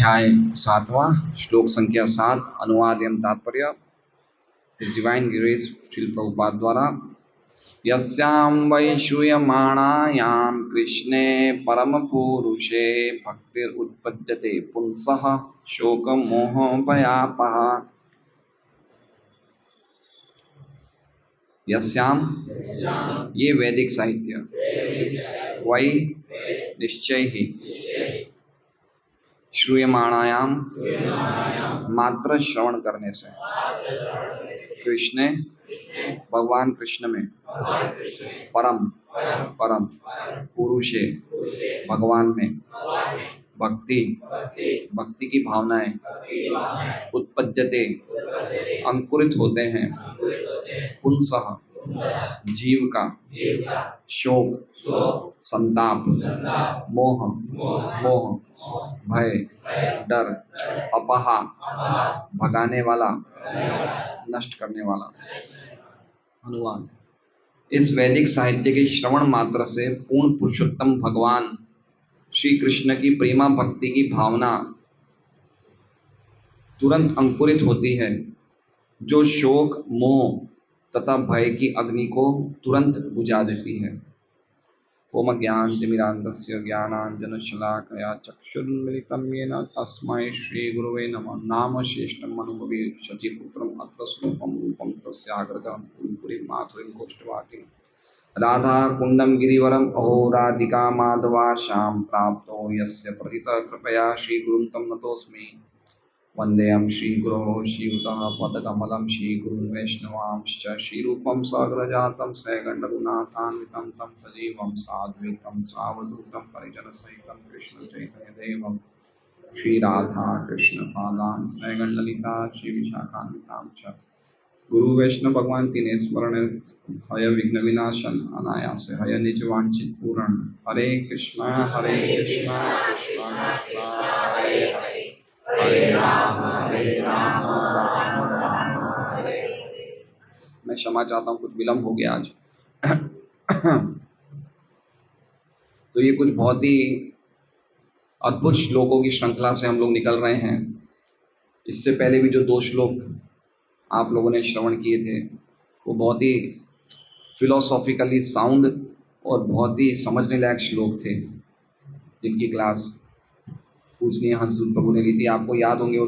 अध्याय 7वां, श्लोक संख्या 7, अनुवाद एवं तात्पर्य। इस डिवाइन ग्रेस श्रील प्रभुपाद द्वारा। यस्यां वैश्रूयमाणायां कृष्णे परम पुरुषे भक्तिर उत्पद्यते पुंसः शोक मोह भयापः। यस्यां, ये वैदिक साहित्य, वै निश्चय ही, श्रूयमाणायाम मात्र श्रवण करने से, कृष्ण भगवान कृष्ण में, परम परम पुरुषे भगवान में, भक्ति भक्ति की भावनाएं उत्पद्यते अंकुरित होते हैं, पुंसः जीव का, शोक संताप, मोह भय डर, अपहा भगाने वाला, नष्ट करने वाला। अनुवाद। इस वैदिक साहित्य के श्रवण मात्र से पूर्ण पुरुषोत्तम भगवान श्री कृष्ण की प्रेमा भक्ति की भावना तुरंत अंकुरित होती है, जो शोक मोह तथा भय की अग्नि को तुरंत बुझा देती है। ओम ज्ञानतिमिरान्धस्य ज्ञानाञ्जनशलाकया चक्षुरुन्मिलितं येन तस्मै श्रीगुरवे नमः। नाम शेषम् अनुभवे शचीपुत्रम् अत्र स्वरूपं रूपं तस्याग्रगं पुरीं माथुरीं कोष्ठवाटीं राधा कुण्डं गिरिवरम् अहो राधिका माधवाशां प्राप्तो यस्य प्रथितः कृपया श्रीगुरुं तं नतोऽस्मि। वन्देऽहं श्रीगुरोः श्रीयुतः पदकमलं श्रीगुरुं वैष्णवांश्च श्रीरूपं सग्रजातं सैगण्डरघुनाथान्वितं तं सजीवं साद्वैतं सावधूतं परिजनसहितं कृष्णचैतन्यदेवं श्रीराधा कृष्णपादान् सैगण्डललिता श्रीविशाखान्वितां च गुरु वैष्णव भगवान तीने स्मरण हय विघ्न विनाशन अनायासे हय निज वांछित पूर्ण। हरे कृष्णा कृष्णा कृष्णा हरे हरे, हरे राम राम राम हरे। मैं क्षमा चाहता हूँ, कुछ विलम्ब हो गया आज। तो ये कुछ बहुत ही अद्भुत श्लोकों की श्रृंखला से हम लोग निकल रहे हैं। इससे पहले भी जो 2 श्लोक आप लोगों ने श्रवण किए थे वो बहुत ही फिलोसॉफिकली साउंड और बहुत ही समझने लायक श्लोक थे, जिनकी क्लास पूजनीय हंसदूत प्रभु ने ली थी। आपको याद होंगे वो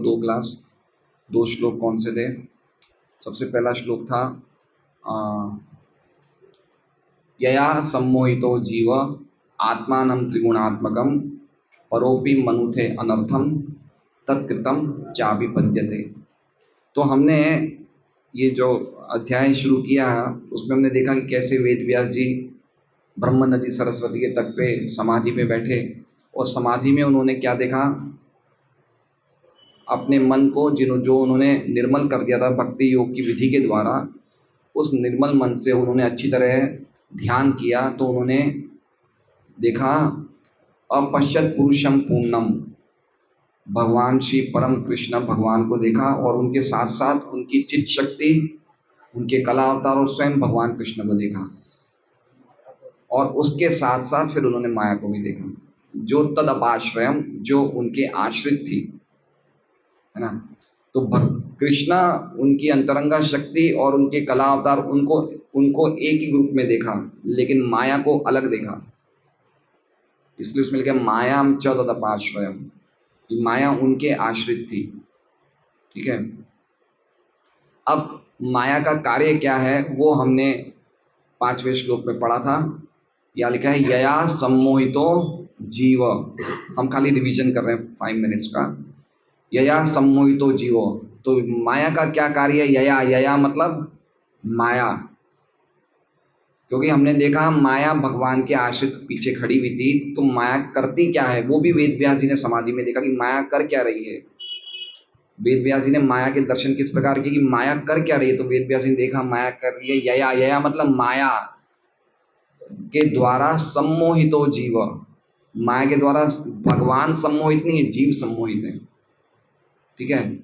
2 श्लोक कौन से थे। सबसे पहला श्लोक था यया सम्मोहितो जीव आत्मानं त्रिगुणात्मकं परोपि मनुथे अनर्थम तत्कृतं चाभिपद्यते। तो हमने ये जो अध्याय शुरू किया है उसमें हमने देखा कि कैसे वेद व्यास जी ब्रह्म नदी सरस्वती के तट पे समाधि पे बैठे और समाधि में उन्होंने क्या देखा, अपने मन को जो उन्होंने निर्मल कर दिया था भक्ति योग की विधि के द्वारा, उस निर्मल मन से उन्होंने अच्छी तरह ध्यान किया तो उन्होंने देखा अपश्यत पुरुषम पूर्णम, भगवान श्री परम कृष्ण भगवान को देखा और उनके साथ साथ उनकी चित्त शक्ति, उनके कला अवतार और स्वयं भगवान कृष्ण को देखा और उसके साथ साथ फिर उन्होंने माया को भी देखा जो तद अपाश्रयम, जो उनके आश्रित थी, है ना। तो कृष्णा उनकी अंतरंगा शक्ति और उनके कला अवतार उनको एक ही ग्रुप में देखा, लेकिन माया को अलग देखा। इसलिए उसमें लिखा मायाम च तद अपाश्रयम, माया उनके आश्रित थी। ठीक है। अब माया का कार्य क्या है वो हमने 5वें श्लोक में पढ़ा था। या लिखा है यया सम्मोहितो जीव। हम खाली रिवीजन कर रहे हैं 5 मिनट्स का। यया सम्मोहितो जीव, तो माया का क्या कार्य है। यया मतलब माया, क्योंकि हमने देखा माया भगवान के आश्रित पीछे खड़ी हुई थी। तो माया करती क्या है वो भी वेद व्यास जी ने समाधि में देखा कि माया कर क्या रही है। वेद व्यास जी ने माया के दर्शन किस प्रकार किए कि माया कर क्या रही है, तो वेद व्यास जी ने देखा माया कर रही है यया मतलब माया के द्वारा सम्मोहितो जीव, माया के द्वारा भगवान सम्मोहित नहीं है, जीव सम्मोहित है। ठीक है।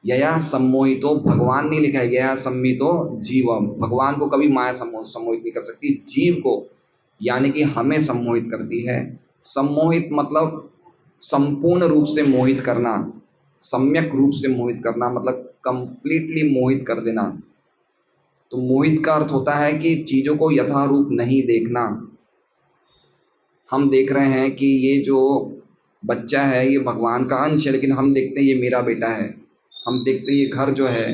यया सम्मोहितो, भगवान नहीं लिखा है, यया सम्मितो जीव। भगवान को कभी माया सम्मोहित नहीं कर सकती, जीव को यानी कि हमें सम्मोहित करती है। सम्मोहित मतलब संपूर्ण रूप से मोहित करना, सम्यक रूप से मोहित करना मतलब कंप्लीटली मोहित कर देना। तो मोहित का अर्थ होता है कि चीजों को यथारूप नहीं देखना। हम देख रहे हैं कि ये जो बच्चा है ये भगवान का अंश है, लेकिन हम देखते हैं ये मेरा बेटा है। हम देखते हैं ये घर जो है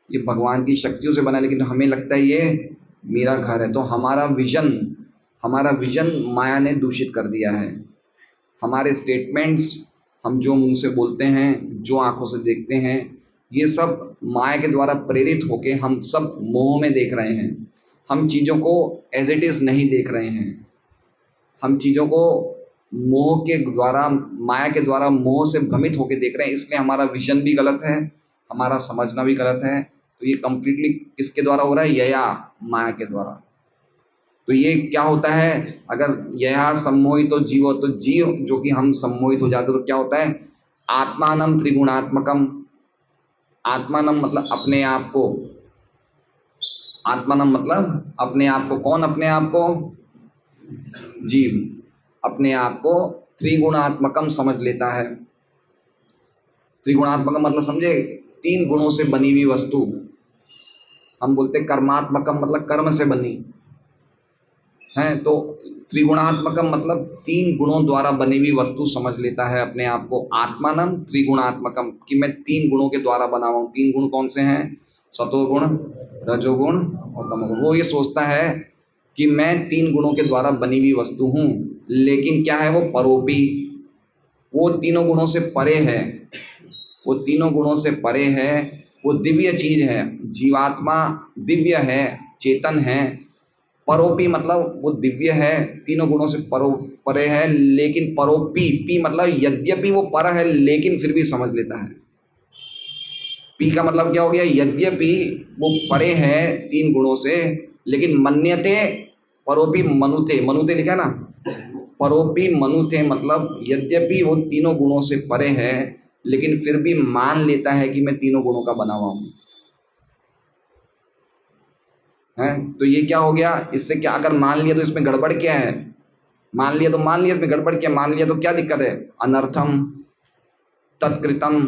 ये भगवान की शक्तियों से बना है, लेकिन हमें लगता है ये मेरा घर है। तो हमारा विजन माया ने दूषित कर दिया है। हमारे स्टेटमेंट्स, हम जो मुंह से बोलते हैं, जो आंखों से देखते हैं, ये सब माया के द्वारा प्रेरित होके हम सब मोह में देख रहे हैं। हम चीज़ों को एज इट इज़ नहीं देख रहे हैं। हम चीज़ों को मोह के द्वारा, माया के द्वारा मोह से भ्रमित होकर देख रहे हैं, इसलिए हमारा विजन भी गलत है, हमारा समझना भी गलत है। तो ये कंप्लीटली किसके द्वारा हो रहा है? यया, माया के द्वारा। तो ये क्या होता है, अगर यह सम्मोहित तो जीव, तो जीव जो कि हम सम्मोहित हो जाते तो क्या होता है? आत्मानम त्रिगुणात्मकम। आत्मानम मतलब अपने आप को, आत्मानम मतलब अपने आप को। कौन अपने आप को? जीव अपने आप को त्रिगुणात्मकम समझ लेता है। त्रिगुणात्मकम मतलब समझे? तीन गुणों से बनी हुई वस्तु। हम बोलते कर्मात्मकम मतलब कर्म से बनी है, तो त्रिगुणात्मकम मतलब तीन गुणों द्वारा बनी हुई वस्तु समझ लेता है अपने आप को। आत्मानम त्रिगुणात्मकम कि मैं तीन गुणों के द्वारा बना हुआ हूं। तीन गुण कौन से हैं? सतोगुण, रजोगुण और तमोगुण। वो ये सोचता है कि मैं तीन गुणों के द्वारा बनी हुई वस्तु हूं, लेकिन क्या है वो? परोपी। वो तीनों गुणों से परे है, वो तीनों गुणों से परे है, वो दिव्य चीज है। जीवात्मा दिव्य है, चेतन है। परोपी मतलब वो दिव्य है, तीनों गुणों से परे है, लेकिन परोपी, पी मतलब यद्यपि वो पर है लेकिन फिर भी समझ लेता है। पी का मतलब क्या हो गया? यद्यपि वो परे है तीन गुणों से, लेकिन मन्यते परोपी मनुते। मनुते लिखा ना, परोपी मनुते मतलब यद्यपि वो तीनों गुणों से परे है, लेकिन फिर भी मान लेता है कि मैं तीनों गुणों का बना हुआ हूं। है तो ये क्या हो गया? इससे क्या, अगर मान लिया तो इसमें गड़बड़ क्या है? मान लिया तो मान लिया, इसमें गड़बड़ क्या? मान लिया तो क्या दिक्कत है? अनर्थम तत्कृतम।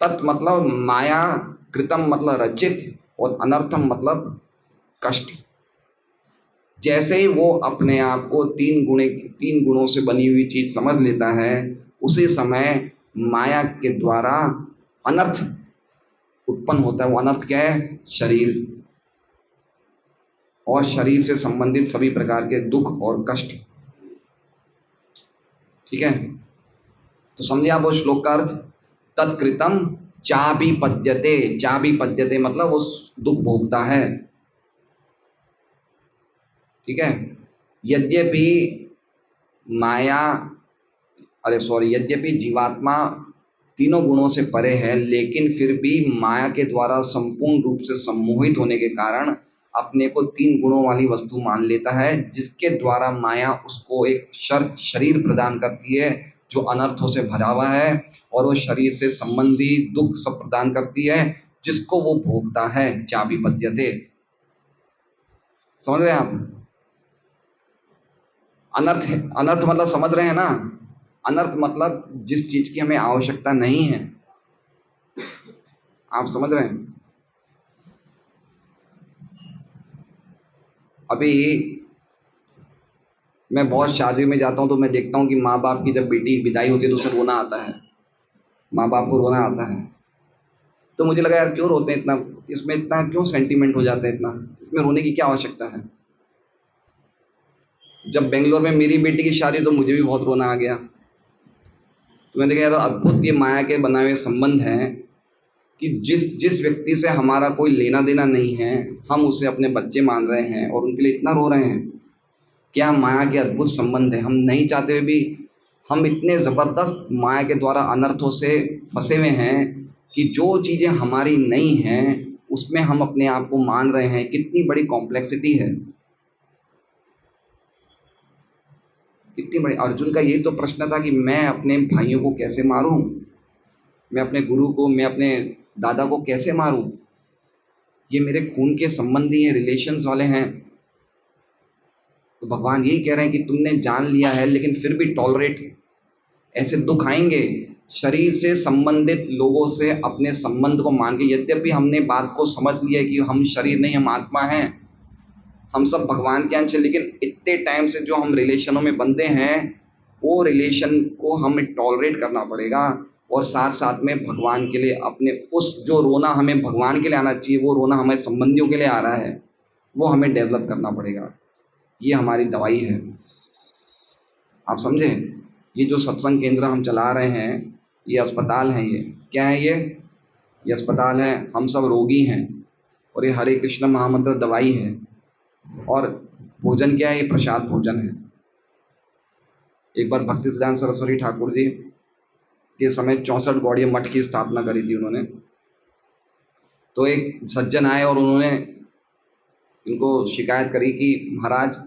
तत् मतलब माया, कृतम मतलब रचित, और अनर्थम मतलब कष्ट। जैसे ही वो अपने आप को तीन गुणों से बनी हुई चीज समझ लेता है, उसी समय माया के द्वारा अनर्थ उत्पन्न होता है। वो अनर्थ क्या है? शरीर और शरीर से संबंधित सभी प्रकार के दुख और कष्ट। ठीक है, तो समझे आप वो श्लोक का अर्थ? तत्कृतम चापि पद्यते। चापि पद्यते मतलब वो दुख भोगता है। ठीक है, यद्यपि माया, अरे सॉरी, यद्यपि जीवात्मा तीनों गुणों से परे है, लेकिन फिर भी माया के द्वारा संपूर्ण रूप से सम्मोहित होने के कारण अपने को तीन गुणों वाली वस्तु मान लेता है, जिसके द्वारा माया उसको एक शरीर प्रदान करती है जो अनर्थों से भरा हुआ है, और वो शरीर से संबंधी दुख सब प्रदान करती है, जिसको वो भोगता है। चापि पद्यते। समझ रहे हैं आप? अनर्थ है, अनर्थ मतलब समझ रहे हैं ना? अनर्थ मतलब जिस चीज की हमें आवश्यकता नहीं है। आप समझ रहे हैं? अभी मैं बहुत शादी में जाता हूं तो मैं देखता हूं कि माँ बाप की जब बेटी विदाई होती है तो उसे रोना आता है, माँ बाप को रोना आता है। तो मुझे लगा यार क्यों रोते हैं इतना, इसमें इतना क्यों सेंटीमेंट हो जाता है, इतना इसमें रोने की क्या आवश्यकता है? जब बेंगलोर में मेरी बेटी की शादी तो मुझे भी बहुत रोना आ गया। तो मैंने कहा यार अद्भुत ये माया के बनाए हुए संबंध हैं कि जिस जिस व्यक्ति से हमारा कोई लेना देना नहीं है, हम उसे अपने बच्चे मान रहे हैं और उनके लिए इतना रो रहे हैं। क्या माया के अद्भुत संबंध है! हम नहीं चाहते हुए भी हम इतने जबरदस्त माया के द्वारा अनर्थों से फंसे हुए हैं कि जो चीजें हमारी नहीं हैं उसमें हम अपने आप को मान रहे हैं। कितनी बड़ी कॉम्प्लेक्सिटी है, कितनी बड़ी। अर्जुन का यही तो प्रश्न था कि मैं अपने भाइयों को कैसे मारूं, मैं अपने गुरु को, मैं अपने दादा को कैसे मारूं? ये मेरे खून के संबंधी हैं, रिलेशंस वाले हैं। तो भगवान यही कह रहे हैं कि तुमने जान लिया है लेकिन फिर भी टॉलरेट, ऐसे दुख आएंगे। शरीर से संबंधित लोगों से अपने संबंध को मान के, यद्यपि हमने बात को समझ लिया कि हम शरीर नहीं, हम आत्मा हैं, हम सब भगवान के अंश हैं, लेकिन इतने टाइम से जो हम रिलेशनों में बंधे हैं, वो रिलेशन को हमें टॉलरेट करना पड़ेगा। और साथ साथ में भगवान के लिए अपने उस जो रोना हमें भगवान के लिए आना चाहिए, वो रोना हमारे संबंधियों के लिए आ रहा है, वो हमें डेवलप करना पड़ेगा। ये हमारी दवाई है, आप समझे। ये जो सत्संग केंद्र हम चला रहे हैं, ये अस्पताल है। ये क्या है? ये अस्पताल है। हम सब रोगी हैं, और ये हरे कृष्ण महामंत्र दवाई है। और भोजन क्या है? ये प्रसाद भोजन है। एक बार भक्ति सिद्धांत सरस्वती ठाकुर जी के समय 64 गौड़ीय मठ की स्थापना करी थी उन्होंने। तो एक सज्जन आए और उन्होंने इनको शिकायत करी कि महाराज,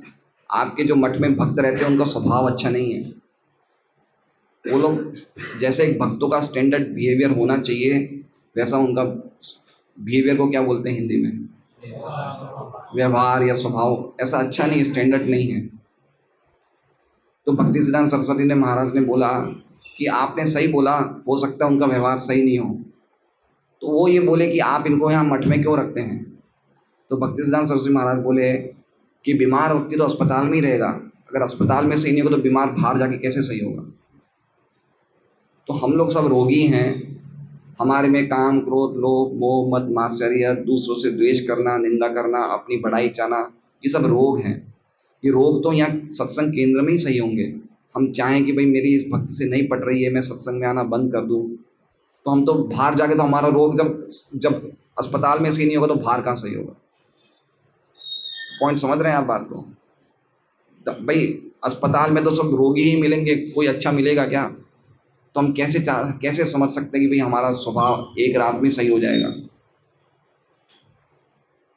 आपके जो मठ में भक्त रहते हैं उनका स्वभाव अच्छा नहीं है। वो लोग, जैसे एक भक्तों का स्टैंडर्ड बिहेवियर होना चाहिए, वैसा उनका बिहेवियर को क्या बोलते हैं हिंदी में? व्यवहार या स्वभाव ऐसा अच्छा नहीं, स्टैंडर्ड नहीं है। तो भक्ति सिद्धांत सरस्वती ने महाराज ने बोला कि आपने सही बोला, हो सकता है उनका व्यवहार सही नहीं हो। तो वो ये बोले कि आप इनको यहाँ मठ में क्यों रखते हैं? तो भक्ति सिद्धांत सरस्वती महाराज बोले कि बीमार व्यक्ति तो अस्पताल में ही रहेगा, अगर अस्पताल में सही नहीं होगा तो बीमार बाहर जाके कैसे सही होगा? तो हम लोग सब रोगी हैं। हमारे में काम, क्रोध, लोभ, मोह, मद, मात्सर्य, दूसरों से द्वेष करना, निंदा करना, अपनी बढ़ाई चाहना, ये सब रोग हैं। ये रोग तो यहाँ सत्संग केंद्र में ही सही होंगे। हम चाहें कि भाई मेरी इस भक्ति से नहीं पट रही है, मैं सत्संग में आना बंद कर दूं, तो हम तो बाहर जाके, तो हमारा रोग जब अस्पताल में सही नहीं होगा तो बाहर कहाँ सही होगा? पॉइंट समझ रहे हैं आप बात को? भाई अस्पताल में तो सब रोगी ही मिलेंगे, कोई अच्छा मिलेगा क्या? तो हम कैसे समझ सकते हैं कि भाई हमारा स्वभाव एक रात में सही हो जाएगा?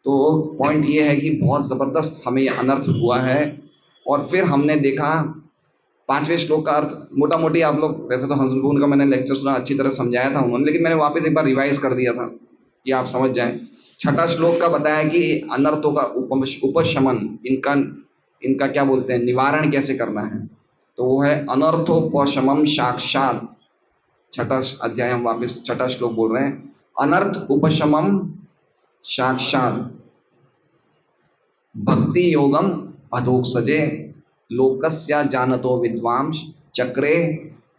तो पॉइंट ये है कि बहुत ज़बरदस्त हमें ये अनर्थ हुआ है। और फिर हमने देखा 5वें श्लोक का अर्थ मोटा मोटी, आप लोग वैसे तो हंसगुन का मैंने लेक्चर सुना, अच्छी तरह समझाया था उन्होंने, लेकिन मैंने वापस एक बार रिवाइज कर दिया था कि आप समझ जाएं। 6ठा श्लोक का बताया कि अनर्थों का उपशमन, इनका क्या बोलते हैं, निवारण कैसे करना है। तो वो है अनर्थोपशमम साक्षात। 6ठा अध्याय हम वापस 6ठा श्लोक बोल रहे हैं। अनर्थ उपशमम साक्षात भक्ति योगम अधोक्षजे लोकस्या जानतो विद्वांस चक्रे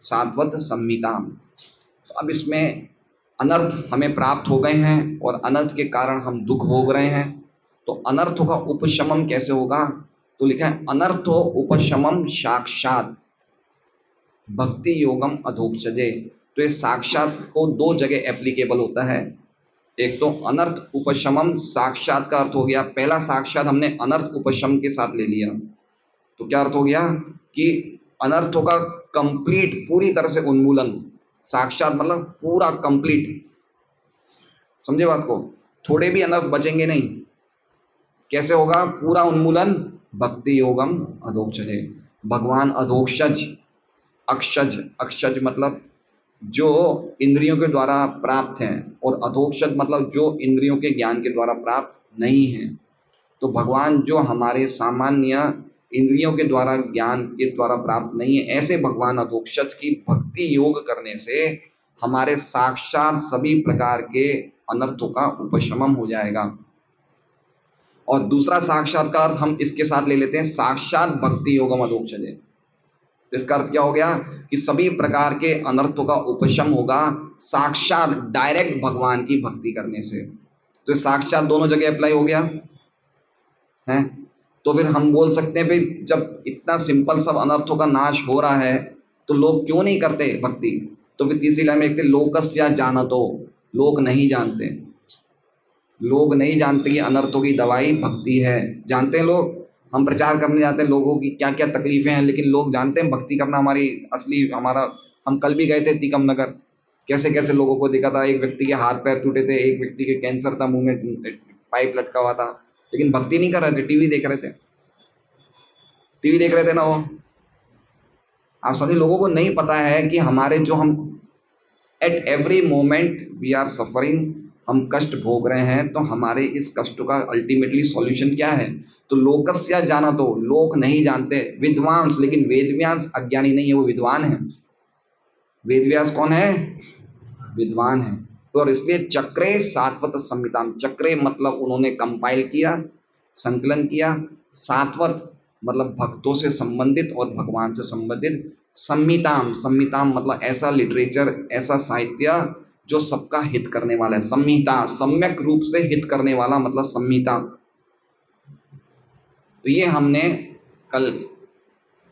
सात्वत संहिताम। अब इसमें अनर्थ हमें प्राप्त हो गए हैं और अनर्थ के कारण हम दुख भोग रहे हैं। तो अनर्थों का उपशमन कैसे होगा? तो लिखा है अनर्थो उपशमम साक्षात भक्ति योगम अधोक्षजे। तो ये साक्षात को दो जगह एप्लीकेबल होता है। एक तो अनर्थ उपशमम साक्षात का अर्थ हो गया, पहला साक्षात हमने अनर्थ उपशम के साथ ले लिया, तो क्या अर्थ हो गया कि अनर्थों का कंप्लीट, पूरी तरह से उन्मूलन। साक्षात मतलब पूरा कंप्लीट, समझे बात को? थोड़े भी अनर्थ बचेंगे नहीं। कैसे होगा पूरा उन्मूलन? भक्ति योगम अधोक्षजे। भगवान अधोक्षज, अक्षज, अक्षज मतलब जो इंद्रियों के द्वारा प्राप्त हैं, और अधोक्षज मतलब जो इंद्रियों के ज्ञान के द्वारा प्राप्त नहीं है। तो भगवान जो हमारे सामान्य इंद्रियों के द्वारा, ज्ञान के द्वारा प्राप्त नहीं है, ऐसे भगवान अधोक्षज की भक्ति योग करने से हमारे साक्षात सभी प्रकार के अनर्थों का उपशमन हो जाएगा। और दूसरा साक्षात्कार हम इसके साथ ले लेते हैं, साक्षात भक्ति योगम अधोक्षजे। इसका अर्थ क्या हो गया कि सभी प्रकार के अनर्थों का उपशम होगा साक्षात डायरेक्ट भगवान की भक्ति करने से। तो साक्षात दोनों जगह अप्लाई हो गया है। तो फिर हम बोल सकते हैं भाई जब इतना सिंपल सब अनर्थों का नाश हो रहा है तो लोग क्यों नहीं करते भक्ति? तो फिर तीसरी लाइन में लिखते लोकस्या जानतो, लोग नहीं जानते। लोग नहीं जानते कि अनर्थों की दवाई भक्ति है। जानते हैं लोग, हम प्रचार करने जाते हैं लोगों की क्या क्या तकलीफें हैं, लेकिन लोग जानते हैं भक्ति करना हमारी असली, हमारा। हम कल भी गए थे तीकम नगर, कैसे कैसे लोगों को देखा था, एक व्यक्ति के हाथ पैर टूटे थे, एक व्यक्ति के कैंसर था, मुंह में पाइप लटका हुआ था, लेकिन भक्ति नहीं कर रहे थे, टीवी देख रहे थे। टीवी देख रहे थे ना वो। आप सभी लोगों को नहीं पता है कि हमारे जो हम at every moment we are suffering, हम कष्ट भोग रहे हैं, तो हमारे इस कष्ट का अल्टीमेटली सॉल्यूशन क्या है? तो लोकस्या जाना, तो लोग नहीं जानते, विद्वांस, लेकिन वेदव्यांस अज्ञानी नहीं है, वो विद्वान है। वेदव्यास कौन है? विद्वान है। और इसलिए चक्रे सात्वत संहिताम, चक्रे मतलब उन्होंने कंपाइल किया, संकलन किया, सात्वत मतलब भक्तों से संबंधित और भगवान से संबंधित, संहिताम, संहिताम मतलब ऐसा लिटरेचर, ऐसा साहित्य जो सबका हित करने वाला है। संहिता सम्यक रूप से हित करने वाला मतलब संहिता। तो ये हमने कल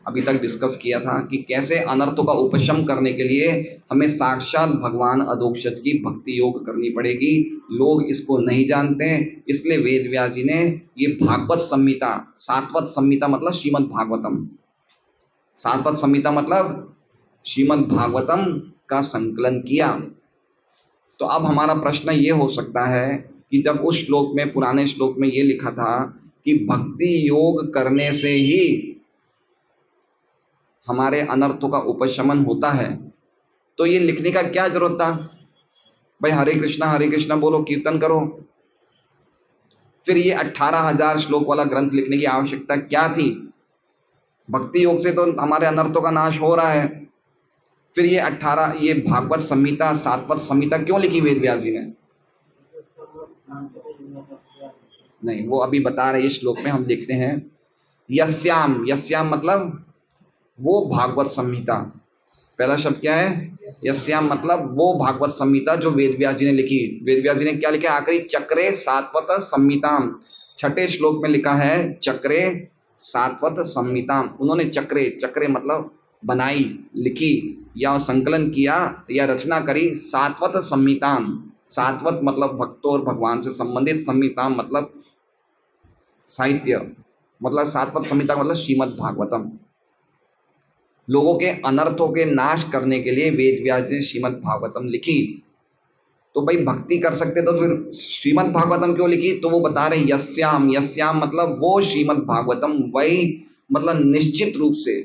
अभी तक डिस्कस किया था कि कैसे अनर्थों का उपशम करने के लिए हमें साक्षात भगवान अधोक्षज की भक्ति योग करनी पड़ेगी। लोग इसको नहीं जानते, इसलिए वेद व्यास जी ने ये भागवत संहिता, सात्वत संहिता मतलब श्रीमद् भागवतम, सात्वत संहिता मतलब श्रीमद् भागवतम का संकलन किया। तो अब हमारा प्रश्न ये हो सकता है कि जब उस श्लोक में, पुराने श्लोक में ये लिखा था कि भक्ति योग करने से ही हमारे अनर्थों का उपशमन होता है, तो ये लिखने का क्या जरूरत था? भाई हरे कृष्णा बोलो, कीर्तन करो। फिर ये 18,000 श्लोक वाला ग्रंथ लिखने की आवश्यकता क्या थी? भक्ति योग से तो हमारे अनर्थों का नाश हो रहा है। फिर ये भागवत संहिता, सात्वत संहिता क्यों लिखी वेद व्यास जी ने? नहीं, वो अभी बता रहे इस श्लोक में, हम देखते हैं। यस्याम, यस्याम मतलब वो भागवत संहिता, पहला शब्द क्या है? यस्याम मतलब वो भागवत संहिता जो वेद व्यास जी ने लिखी। वेद व्यास जी ने क्या लिखा आखिरी? चक्रे सात्वत संहिताम। छठे श्लोक में लिखा है चक्रे सात्वत संहिताम। उन्होंने चक्रे, चक्रे मतलब बनाई, लिखी या संकलन किया या रचना करी, सात्वत संहिताम। सात्वत मतलब भक्तों और भगवान से संबंधित, संहिताम मतलब साहित्य, मतलब सात्वत संहिता मतलब श्रीमद् भागवतम। लोगों के अनर्थों के नाश करने के लिए वेद व्यास ने श्रीमद् भागवतम लिखी। तो भाई भक्ति कर सकते तो फिर श्रीमद् भागवतम क्यों लिखी? तो वो बता रहे यस्याम, यस्याम मतलब वो श्रीमद् भागवतम, वही मतलब निश्चित रूप से,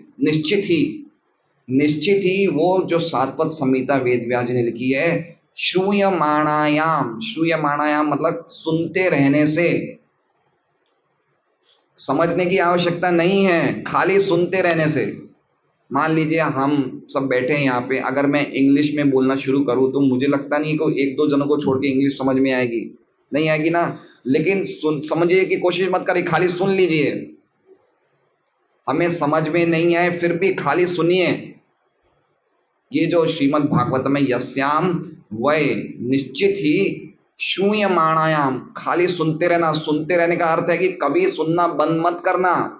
निश्चित ही वो जो सात्वत संहिता वेद व्यास जी ने लिखी है, श्रूयमाणायाम, श्रूयमाणायाम मतलब सुनते रहने से, समझने की आवश्यकता नहीं है, खाली सुनते रहने से। मान लीजिए हम सब बैठे हैं यहाँ पे, अगर मैं इंग्लिश में बोलना शुरू करूँ तो मुझे लगता नहीं कि एक दो जनों को छोड़ के इंग्लिश समझ में आएगी, नहीं आएगी ना। लेकिन समझिए की कोशिश मत करिए, खाली सुन लीजिए। हमें समझ में नहीं आए फिर भी खाली सुनिए। ये जो श्रीमद् भागवत में यस्याम वै, निश्चित ही श्रूयमाणायाम, खाली सुनते रहना। सुनते रहने का अर्थ है कि कभी सुनना बंद मत करना।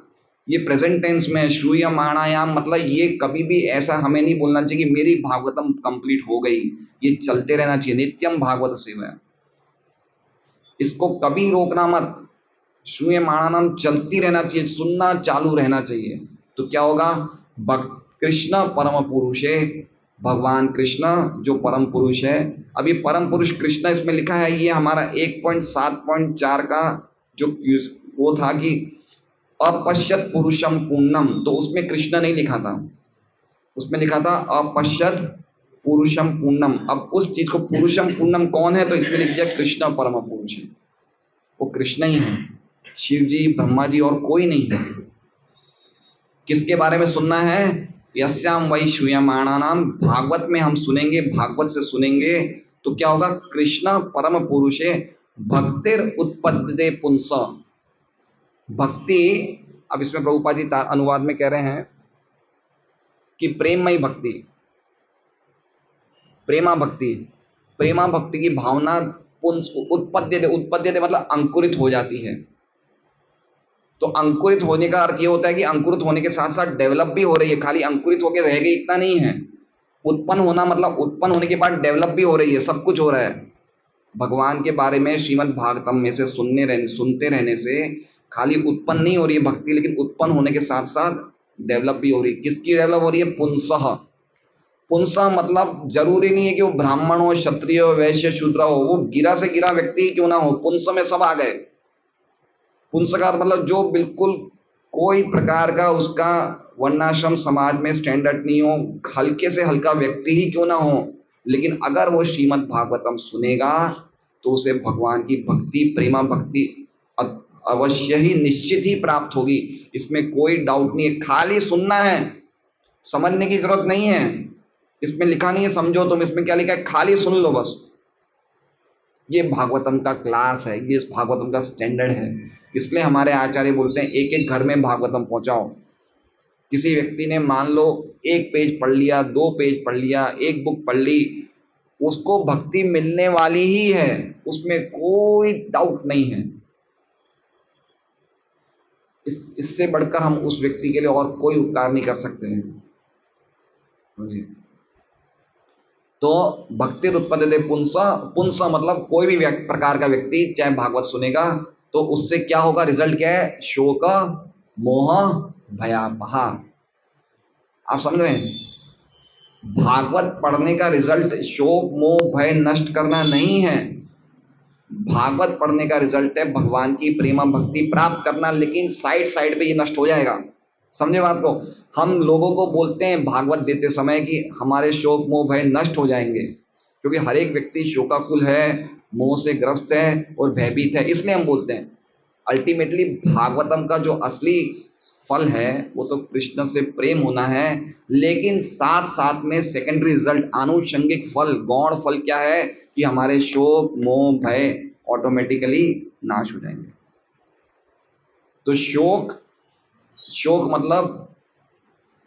ये प्रेजेंट टेंस में श्रूयमाणायाम मतलब ये कभी भी ऐसा हमें नहीं बोलना चाहिए कि मेरी भागवतम कंप्लीट हो गई। ये चलते रहना चाहिए, नित्यम भागवत सेवा, इसको कभी रोकना मत। श्रूयमाणायाम चलती रहना चाहिए, सुनना चालू रहना चाहिए। तो क्या होगा? कृष्ण परम पुरुष है, भगवान कृष्ण जो परम पुरुष है। अभी परम पुरुष कृष्ण इसमें लिखा है, ये हमारा 1.7.4 का जो वो था कि अपश्यत पुरुषम पूर्णम, तो उसमें कृष्ण नहीं लिखा था, उसमें लिखा था अपश्यत पुरुषम पूर्णम। अब उस चीज को पुरुषम पूर्णम कौन है, तो इसमें लिख दिया कृष्ण परम पुरुष है, वो कृष्ण ही है, शिव जी, ब्रह्मा जी और कोई नहीं है। किसके बारे में सुनना है? यस्याम वै श्रूयमाणानाम, भागवत में हम सुनेंगे, भागवत से सुनेंगे तो क्या होगा? कृष्ण परम पुरुष है, भक्तिर उत्पद्यते पुंस। भक्ति, अब इसमें प्रभुपाद जी अनुवाद में कह रहे हैं कि प्रेममयी भक्ति, प्रेमा भक्ति, प्रेमा भक्ति की भावना पुंस उत्पद्यते, उत्पद्यते मतलब अंकुरित हो जाती है। तो अंकुरित होने का अर्थ ये होता है कि अंकुरित होने के साथ साथ डेवलप भी हो रही है, खाली अंकुरित होकर रह गई इतना नहीं है। उत्पन्न होना मतलब उत्पन्न होने के बाद डेवलप भी हो रही है, सब कुछ हो रहा है। भगवान के बारे में श्रीमद् भागवतम में से सुनते रहने से खाली उत्पन्न नहीं हो रही है भक्ति, लेकिन उत्पन्न होने के साथ साथ डेवलप भी हो रही है। किसकी डेवलप हो रही है? पुंसः। पुंसः मतलब जरूरी नहीं है कि वो ब्राह्मण हो, क्षत्रिय हो, वैश्य, शूद्र हो, वो गिरा से गिरा व्यक्ति क्यों ना हो, पुंस में सब आ गए। पुंसकार मतलब जो बिल्कुल कोई प्रकार का उसका वर्णाश्रम समाज में स्टैंडर्ड नहीं हो, हल्के से हल्का व्यक्ति ही क्यों ना हो, लेकिन अगर वो श्रीमद् भागवतम सुनेगा तो उसे भगवान की भक्ति, प्रेमा भक्ति अवश्य ही, निश्चित ही प्राप्त होगी। इसमें कोई डाउट नहीं है, खाली सुनना है, समझने की जरूरत नहीं है। इसमें लिखा नहीं है समझो तुम, इसमें क्या लिखा है खाली सुन लो बस। ये भागवतम का क्लास है, ये इस भागवतम का स्टैंडर्ड है। इसलिए हमारे आचार्य बोलते हैं एक एक घर में भागवतम पहुंचाओ। किसी व्यक्ति ने मान लो एक पेज पढ़ लिया, दो पेज पढ़ लिया, एक बुक पढ़ ली, उसको भक्ति मिलने वाली ही है, उसमें कोई डाउट नहीं है। इससे बढ़कर हम उस व्यक्ति के लिए और कोई उपकार नहीं कर सकते हैं। तो भक्ति उत्पद्यते पुंसा, पुंसा मतलब कोई भी प्रकार का व्यक्ति चाहे भागवत सुनेगा तो उससे क्या होगा, रिजल्ट क्या है, शोक मोह भयापहा। आप समझ रहे हैं, भागवत पढ़ने का रिजल्ट शोक मोह भय नष्ट करना नहीं है, भागवत पढ़ने का रिजल्ट है भगवान की प्रेमा भक्ति प्राप्त करना। लेकिन साइड साइड पे ये नष्ट हो जाएगा, समझे बात को। हम लोगों को बोलते हैं भागवत देते समय कि हमारे शोक मोह भय नष्ट हो जाएंगे, क्योंकि हर एक व्यक्ति शोकाकुल है, मोह से ग्रस्त है और भयभीत है, इसलिए हम बोलते हैं। अल्टीमेटली भागवतम का जो असली फल है वो तो कृष्ण से प्रेम होना है, लेकिन साथ साथ में सेकेंडरी रिजल्ट आनुषंगिक फल गौण फल क्या है कि हमारे शोक मोह भय ऑटोमेटिकली नाश हो जाएंगे। तो शोक, शोक मतलब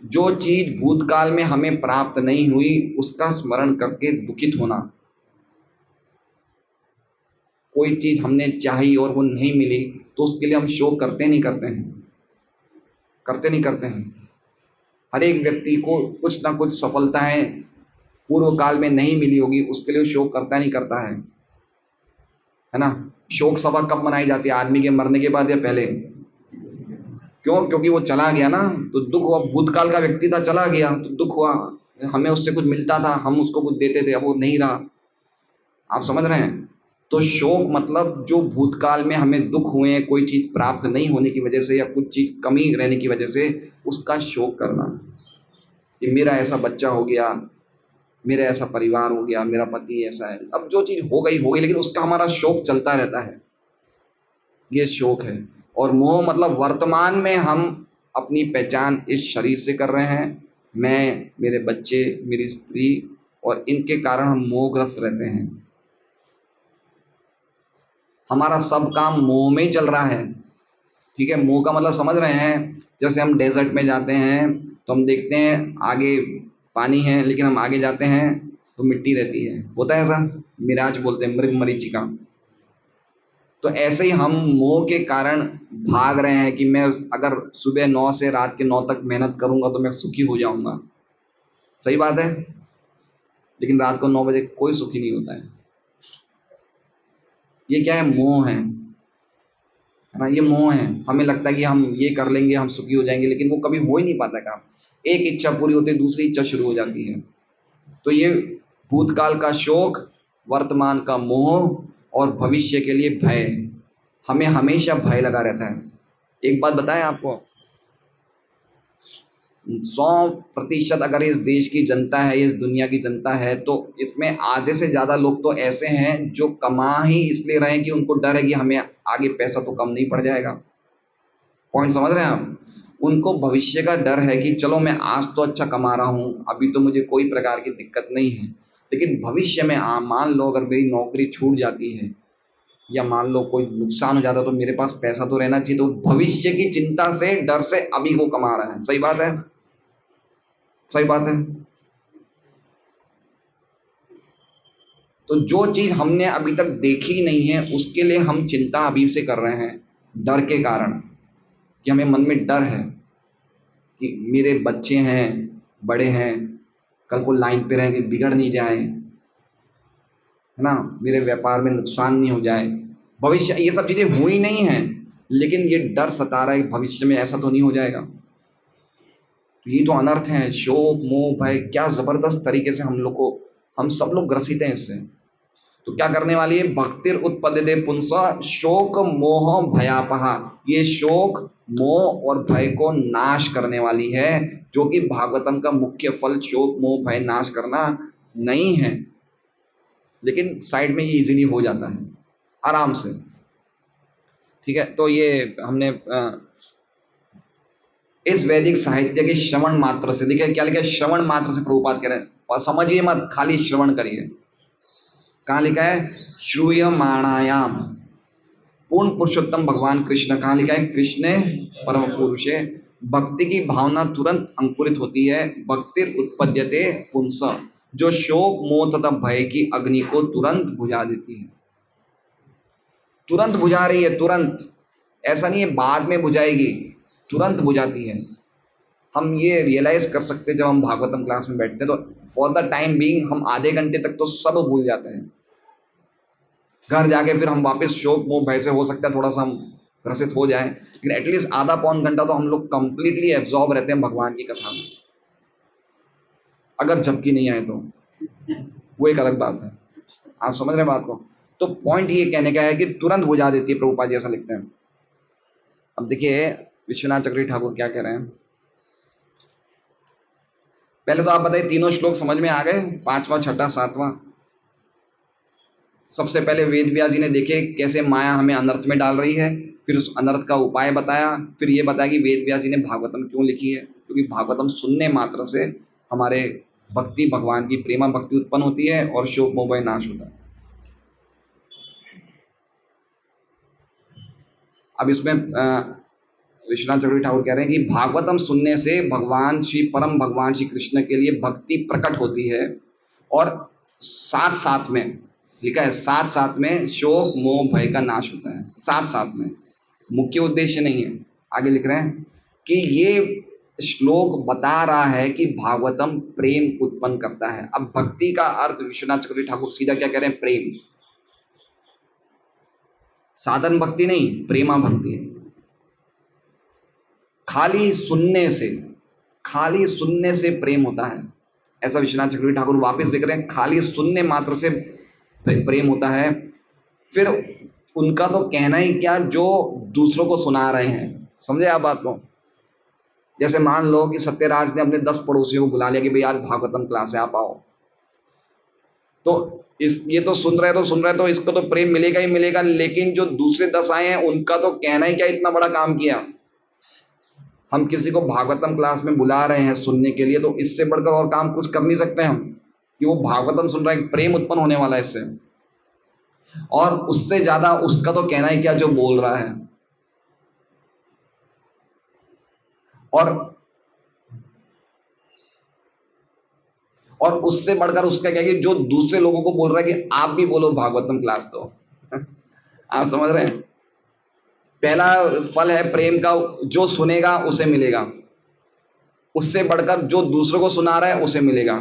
जो चीज भूतकाल में हमें प्राप्त नहीं हुई उसका स्मरण करके दुखित होना। कोई चीज हमने चाही और वो नहीं मिली तो उसके लिए हम शोक करते नहीं करते हैं, करते नहीं करते हैं। हर एक व्यक्ति को कुछ ना कुछ सफलताएं पूर्व काल में नहीं मिली होगी, उसके लिए शोक करता नहीं करता है ना। शोक सभा कब मनाई जाती है, आदमी के मरने के बाद या पहले? क्यों? क्योंकि वो चला गया ना, तो दुख हुआ। भूतकाल का व्यक्ति था, चला गया तो दुख हुआ, हमें उससे कुछ मिलता था, हम उसको कुछ देते थे, अब वो नहीं रहा। आप समझ रहे हैं। तो शोक मतलब जो भूतकाल में हमें दुख हुए कोई चीज प्राप्त नहीं होने की वजह से या कुछ चीज कमी रहने की वजह से, उसका शोक करना कि मेरा ऐसा बच्चा हो गया, मेरा ऐसा परिवार हो गया, मेरा पति ऐसा है। अब जो चीज हो गई लेकिन उसका हमारा शोक चलता रहता है, ये शोक है। और मोह मतलब वर्तमान में हम अपनी पहचान इस शरीर से कर रहे हैं, मैं, मेरे बच्चे, मेरी स्त्री, और इनके कारण हम मोहग्रस्त रहते हैं। हमारा सब काम मोह में ही चल रहा है। ठीक है, मोह का मतलब समझ रहे हैं। जैसे हम डेजर्ट में जाते हैं तो हम देखते हैं आगे पानी है, लेकिन हम आगे जाते हैं तो मिट्टी रहती है, होता है ऐसा, मिराज बोलते हैं, मृग मरीचिका। तो ऐसे ही हम मोह के कारण भाग रहे हैं कि मैं अगर सुबह 9 से रात के 9 तक मेहनत करूंगा तो मैं सुखी हो जाऊंगा। सही बात है, लेकिन रात को 9 बजे कोई सुखी नहीं होता है। ये क्या है? मोह है ना, ये मोह है। हमें लगता है कि हम ये कर लेंगे हम सुखी हो जाएंगे, लेकिन वो कभी हो ही नहीं पाता काम। एक इच्छा पूरी होती है दूसरी इच्छा शुरू हो जाती है। तो ये भूतकाल का शोक, वर्तमान का मोह और भविष्य के लिए भय, हमें हमेशा भय लगा रहता है। एक बात बताएं आपको, 100% अगर इस देश की जनता है, इस दुनिया की जनता है, तो इसमें आधे से ज्यादा लोग तो ऐसे हैं जो कमा ही इसलिए रहे कि उनको डर है कि हमें आगे पैसा तो कम नहीं पड़ जाएगा। पॉइंट समझ रहे हैं आप? उनको भविष्य का डर है कि चलो मैं आज तो अच्छा कमा रहा हूं, अभी तो मुझे कोई प्रकार की दिक्कत नहीं है, लेकिन भविष्य में मान लो अगर मेरी नौकरी छूट जाती है या मान लो कोई नुकसान हो जाता तो मेरे पास पैसा तो रहना चाहिए। तो भविष्य की चिंता से, डर से अभी वो कमा रहा है। सही बात है, सही बात है। तो जो चीज हमने अभी तक देखी नहीं है उसके लिए हम चिंता अभी से कर रहे हैं, डर के कारण, कि हमें मन में डर है कि मेरे बच्चे हैं, बड़े हैं, कल को लाइन पे रहेंगे, बिगड़ नहीं जाए, है ना, मेरे व्यापार में नुकसान नहीं हो जाए। भविष्य ये सब चीजें हुई नहीं है, लेकिन ये डर सता रहा है कि भविष्य में ऐसा तो नहीं हो जाएगा। तो ये तो अनर्थ है, शोक मोह भय, क्या जबरदस्त तरीके से हम सब लोग ग्रसित हैं इससे। तो क्या करने वाली है, भक्तिर उत्पद्यते पुंसा शोक मोह भयापहा, ये शोक मोह और भय को नाश करने वाली है, जो कि भागवतम का मुख्य फल शोक मोह भय नाश करना नहीं है। लेकिन साइड में ये इजीली हो जाता है आराम से। ठीक है, तो ये हमने इस वैदिक साहित्य के श्रवण मात्र से, देखिए क्या लिखा है, श्रवण मात्र से प्रभुपाद कह रहे हैं और समझिए मत, खाली श्रवण करिए। कहाँ लिखा है? श्रूयमाणायाम। पूर्ण पुरुषोत्तम भगवान कृष्ण, कहाँ लिखा है? कृष्ण परम पुरुष है। भक्ति की भावना तुरंत अंकुरित होती है। भक्तिर उत्पद्यते पुंस, जो शोक मोह तथा भय की अग्नि को तुरंत बुझा देती है। तुरंत बुझा रही है, तुरंत। ऐसा नहीं है बाद में बुझाएगी, तुरंत बुझाती है। हम ये रियलाइज कर सकते हैं जब हम भागवतम क्लास में बैठते हैं, तो फॉर द टाइम बीइंग हम आधे घंटे तक तो सब भूल जाते हैं। घर जाके फिर हम वापस शोक मोह भय से हो सकता है थोड़ा सा हम ग्रसित हो जाए, लेकिन एटलीस्ट आधा पौन घंटा तो हम लोग कंप्लीटली एब्जॉर्ब रहते हैं भगवान की कथा में। अगर झपकी नहीं आए तो वो एक अलग बात है। आप समझ रहे हैं बात को? तो पॉइंट ये कहने का है कि तुरंत बुझा देती है, प्रभुपाद जी ऐसा लिखते हैं। अब देखिए विश्वनाथ चक्रवर्ती ठाकुर क्या कह रहे हैं। पहले तो आप बताइए तीनों श्लोक समझ में आ गए? पांचवा, छठा, सातवां। सबसे पहले वेद व्यास जी ने देखे कैसे माया हमें अनर्थ में डाल रही है, फिर उस अनर्थ का उपाय बताया, फिर ये बताया कि वेद व्यास जी ने भागवतम क्यों लिखी है, क्योंकि भागवतम सुनने मात्र से हमारे भक्ति, भगवान की प्रेमा भक्ति उत्पन्न होती है और शोक मोह भय नाश होता है। अब इसमें विश्वनाथ चक्रवर्ती ठाकुर कह रहे हैं कि भागवतम सुनने से भगवान श्री परम भगवान श्री कृष्ण के लिए भक्ति प्रकट होती है, और साथ साथ में लिखा है, साथ साथ में शोक मोह भय का नाश होता है। साथ साथ में, मुख्य उद्देश्य नहीं है। आगे लिख रहे हैं कि ये श्लोक बता रहा है कि भागवतम प्रेम उत्पन्न करता है। अब भक्ति का अर्थ विश्वनाथ चक्रवर्ती ठाकुर सीधा क्या कह रहे हैं? प्रेम। साधन भक्ति नहीं, प्रेमा भक्ति है। खाली सुनने से प्रेम होता है, ऐसा विश्वनाथ चक्रवर्ती ठाकुर वापस लिख रहे हैं। खाली सुनने मात्र से प्रेम होता है। फिर उनका तो कहना ही क्या, जो दूसरों को सुना रहे हैं। समझे आप बात को? जैसे मान लो कि सत्यराज ने अपने 10 पड़ोसियों को बुला लिया कि भाई आज भागवतम क्लास है, आप आओ। तो ये तो सुन रहे तो इसको तो प्रेम मिलेगा ही मिलेगा, लेकिन जो दूसरे 10 आए हैं उनका तो कहना ही क्या, इतना बड़ा काम किया। हम किसी को भागवतम क्लास में बुला रहे हैं सुनने के लिए, तो इससे बढ़कर और काम कुछ कर नहीं सकते हम, कि वो भागवतम सुन रहा है, प्रेम उत्पन्न होने वाला है इससे। और उससे ज्यादा उसका तो कहना ही क्या जो बोल रहा है। और और उससे बढ़कर उसका क्या, कि जो दूसरे लोगों को बोल रहा है कि आप भी बोलो भागवतम क्लास तो आप समझ रहे हैं? पहला फल है प्रेम का, जो सुनेगा उसे मिलेगा। उससे बढ़कर जो दूसरों को सुना रहा है उसे मिलेगा।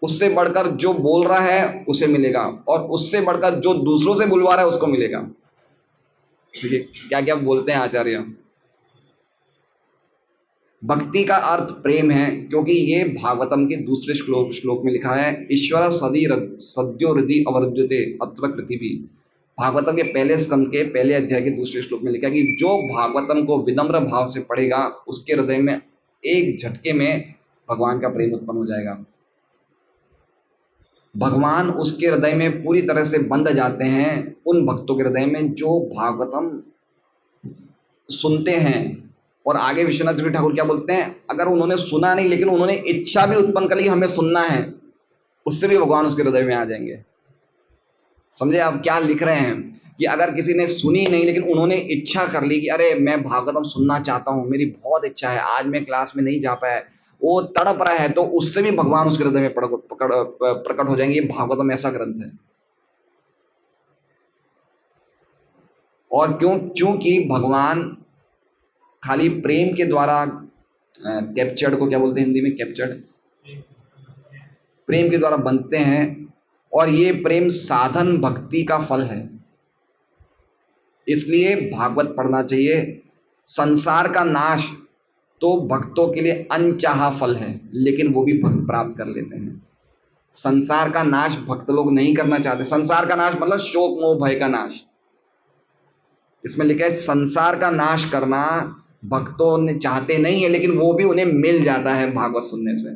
उससे बढ़कर जो बोल रहा है उसे मिलेगा, और उससे बढ़कर जो दूसरों से बुलवा रहा है उसको मिलेगा। देखिए क्या क्या बोलते हैं आचार्य। भक्ति का अर्थ प्रेम है, क्योंकि ये भागवतम के दूसरे श्लोक में लिखा है, ईश्वर सदी सद्यो हृदय अवरुध्यते अत्र पृथ्वी। भागवतम के पहले स्कंद के पहले अध्याय के दूसरे श्लोक में लिखा है कि जो भागवतम को विनम्र भाव से पढ़ेगा उसके हृदय में एक झटके में भगवान का प्रेम उत्पन्न हो जाएगा। भगवान उसके हृदय में पूरी तरह से बंध जाते हैं उन भक्तों के हृदय में जो भागवतम सुनते हैं। और आगे विश्वनाथ चक्रवर्ती ठाकुर क्या बोलते हैं, अगर उन्होंने सुना नहीं लेकिन उन्होंने इच्छा भी उत्पन्न कर ली हमें सुनना है, उससे भी भगवान उसके हृदय में आ जाएंगे। समझे आप क्या लिख रहे हैं? कि अगर किसी ने सुनी नहीं लेकिन उन्होंने इच्छा कर ली कि अरे मैं भागवतम सुनना चाहता हूं, मेरी बहुत इच्छा है, आज मैं क्लास में नहीं जा पाया, वो तड़प रहा है, तो उससे भी भगवान उसके हृदय में प्रकट हो जाएंगे। ये भागवतम ऐसा ग्रंथ है। और क्योंकि भगवान खाली प्रेम के द्वारा कैप्चर्ड को क्या बोलते हैं हिंदी में? कैप्चर्ड, प्रेम के द्वारा बनते हैं, और ये प्रेम साधन भक्ति का फल है। इसलिए भागवत पढ़ना चाहिए। संसार का नाश तो भक्तों के लिए अनचाहा फल है, लेकिन वो भी भक्त प्राप्त कर लेते हैं। संसार का नाश भक्त लोग नहीं करना चाहते। संसार का नाश मतलब शोक मोह भय का नाश। इसमें लिखा है संसार का नाश करना भक्तों ने चाहते नहीं है, लेकिन वो भी उन्हें मिल जाता है भागवत सुनने से।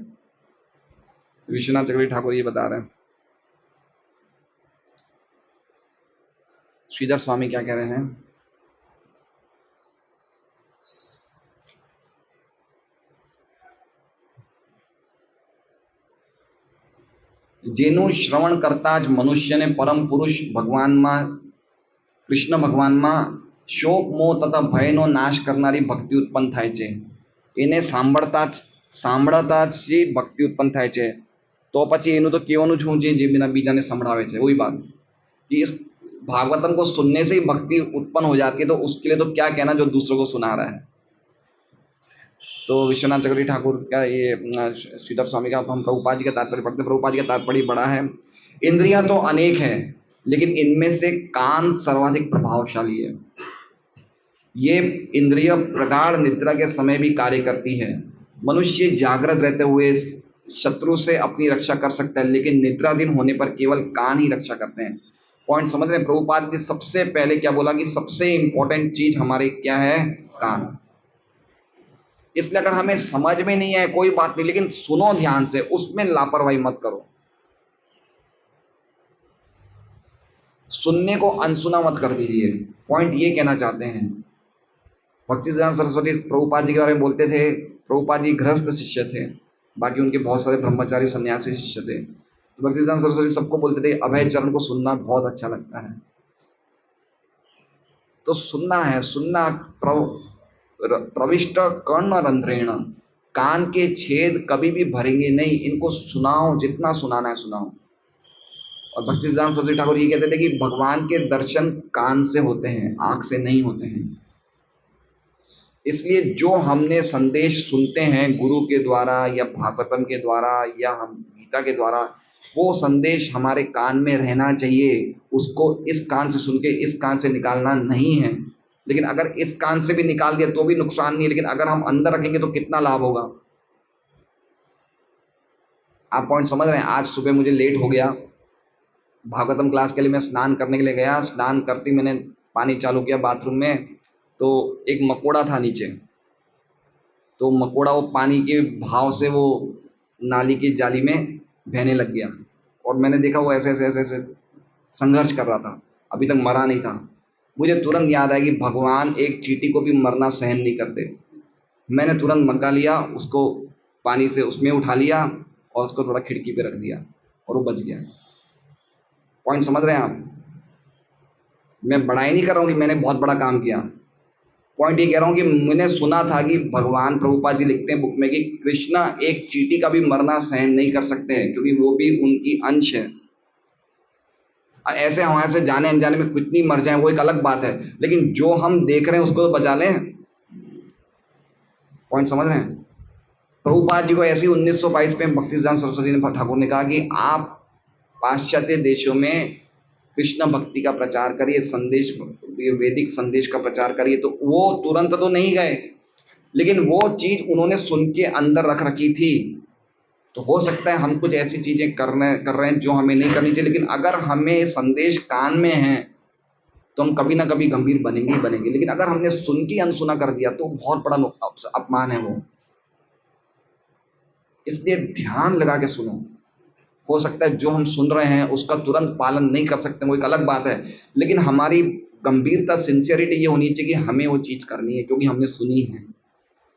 विश्वनाथ चक्रवर्ती ठाकुर ये बता रहे हैं। श्रीधर स्वामी क्या कह रहे हैं? જેનું શ્રવણ કરતા જ મનુષ્યને પરમ પુરુષ ભગવાનમાં કૃષ્ણ ભગવાનમાં શોક મોહ તથા ભયનો નાશ કરનારી ભક્તિ ઉત્પન્ન થાય છે. એને સાંભળતા જ ભક્તિ ઉત્પન્ન થાય છે. તો પછી એનું તો કહેવાનું જ શું છે જે बिना બીજાને સંભળાવે છે. वही बात कि इस भागवतम को सुनने से ही भक्ति उत्पन्न हो जाती है, तो उसके लिए तो क्या कहना जो दूसरों को सुना रहा है. तो विश्वनाथ चक्रवर्ती ठाकुर का ये श्रीधर स्वामी का हम प्रभुपाद जी का तात्पर्य पढ़ते हैं. प्रभुपाद जी का तात्पर्य बड़ा है. इंद्रियां तो अनेक है, लेकिन इनमें से कान सर्वाधिक प्रभावशाली है. ये इंद्रिय प्रगाढ़ निद्रा के समय भी कार्य करती है. मनुष्य जागृत रहते हुए शत्रु से अपनी रक्षा कर सकता है, लेकिन निद्राधीन होने पर केवल कान ही रक्षा करते हैं. पॉइंट समझ रहे हैं? प्रभुपाद ने सबसे पहले क्या बोला कि सबसे इंपॉर्टेंट चीज हमारे क्या है? कान. इसलिए अगर हमें समझ में नहीं आए कोई बात नहीं, लेकिन सुनो ध्यान से, उसमें लापरवाही मत करो. सुनने को अनसुना मत कर दीजिए. पॉइंट ये कहना चाहते हैं. भक्ति सिद्धांत सरस्वती प्रभुपाद जी के बारे में बोलते थे. प्रभुपाद जी गृहस्थ शिष्य थे, बाकी उनके बहुत सारे ब्रह्मचारी सन्यासी शिष्य थे. तो भक्ति सिद्धांत सरस्वती सबको बोलते थे अभय चरण को सुनना बहुत अच्छा लगता है. तो सुनना है, सुनना प्रविष्ट कर्ण रंध्रेण, कान के छेद कभी भी भरेंगे नहीं. इनको सुनाओ, जितना सुनाना है सुनाओ. और भक्ति सिद्धांत सरस्वती ठाकुर ये कहते थे कि भगवान के दर्शन कान से होते हैं, आंख से नहीं होते हैं. इसलिए जो हमने संदेश सुनते हैं गुरु के द्वारा या भागवतम के द्वारा या हम गीता के द्वारा, वो संदेश हमारे कान में रहना चाहिए. उसको इस कान से सुन के इस कान से निकालना नहीं है. लेकिन अगर इस कान से भी निकाल दिया तो भी नुकसान नहीं है, लेकिन अगर हम अंदर रखेंगे तो कितना लाभ होगा. आप पॉइंट समझ रहे हैं? आज सुबह मुझे लेट हो गया. भागवतम क्लास के लिए मैं स्नान करने के लिए गया. स्नान करते मैंने पानी चालू किया बाथरूम में, तो एक मकोड़ा था नीचे. तो मकोड़ा वो पानी के भाव से वो नाली की जाली में बहने लग गया. और मैंने देखा वो ऐसे ऐसे ऐसे ऐसे संघर्ष कर रहा था, अभी तक मरा नहीं था. मुझे तुरंत याद आया कि भगवान एक चींटी को भी मरना सहन नहीं करते. मैंने तुरंत मग्गा लिया, उसको पानी से उसमें उठा लिया और उसको थोड़ा खिड़की पे रख दिया और वो बच गया. पॉइंट समझ रहे हैं आप? मैं बड़ाई नहीं कर रहा हूँ कि मैंने बहुत बड़ा काम किया. पॉइंट ये कह रहा हूँ कि मैंने सुना था कि भगवान प्रभुपाद जी लिखते हैं बुक में कि कृष्णा एक चींटी का भी मरना सहन नहीं कर सकते हैं, क्योंकि वो भी उनकी अंश है. ऐसे हमारे से जाने अनजाने में कितनी मर जाए वो एक अलग बात है, लेकिन जो हम देख रहे हैं उसको तो बचा लें. पॉइंट समझ रहे हैं? प्रभुपाद जी को ऐसी 1922 में भक्ति सिद्धांत सरस्वती ने ठाकुर ने कहा कि आप पाश्चात्य देशों में कृष्ण भक्ति का प्रचार करिए, संदेश, वैदिक संदेश का प्रचार करिए. तो वो तुरंत तो नहीं गए, लेकिन वो चीज उन्होंने सुन के अंदर रख रखी थी. तो हो सकता है हम कुछ ऐसी चीजें कर रहे हैं जो हमें नहीं करनी चाहिए, लेकिन अगर हमें संदेश कान में है तो हम कभी ना कभी गंभीर बनेंगे ही बनेंगे. लेकिन अगर हमने सुन के अनसुना कर दिया तो बहुत बड़ा अपमान है वो. इसलिए ध्यान लगा के सुनो. हो सकता है जो हम सुन रहे हैं उसका तुरंत पालन नहीं कर सकते, वो एक अलग बात है, लेकिन हमारी गंभीरता, सिंसियरिटी ये होनी चाहिए कि हमें वो चीज करनी है क्योंकि हमने सुनी है.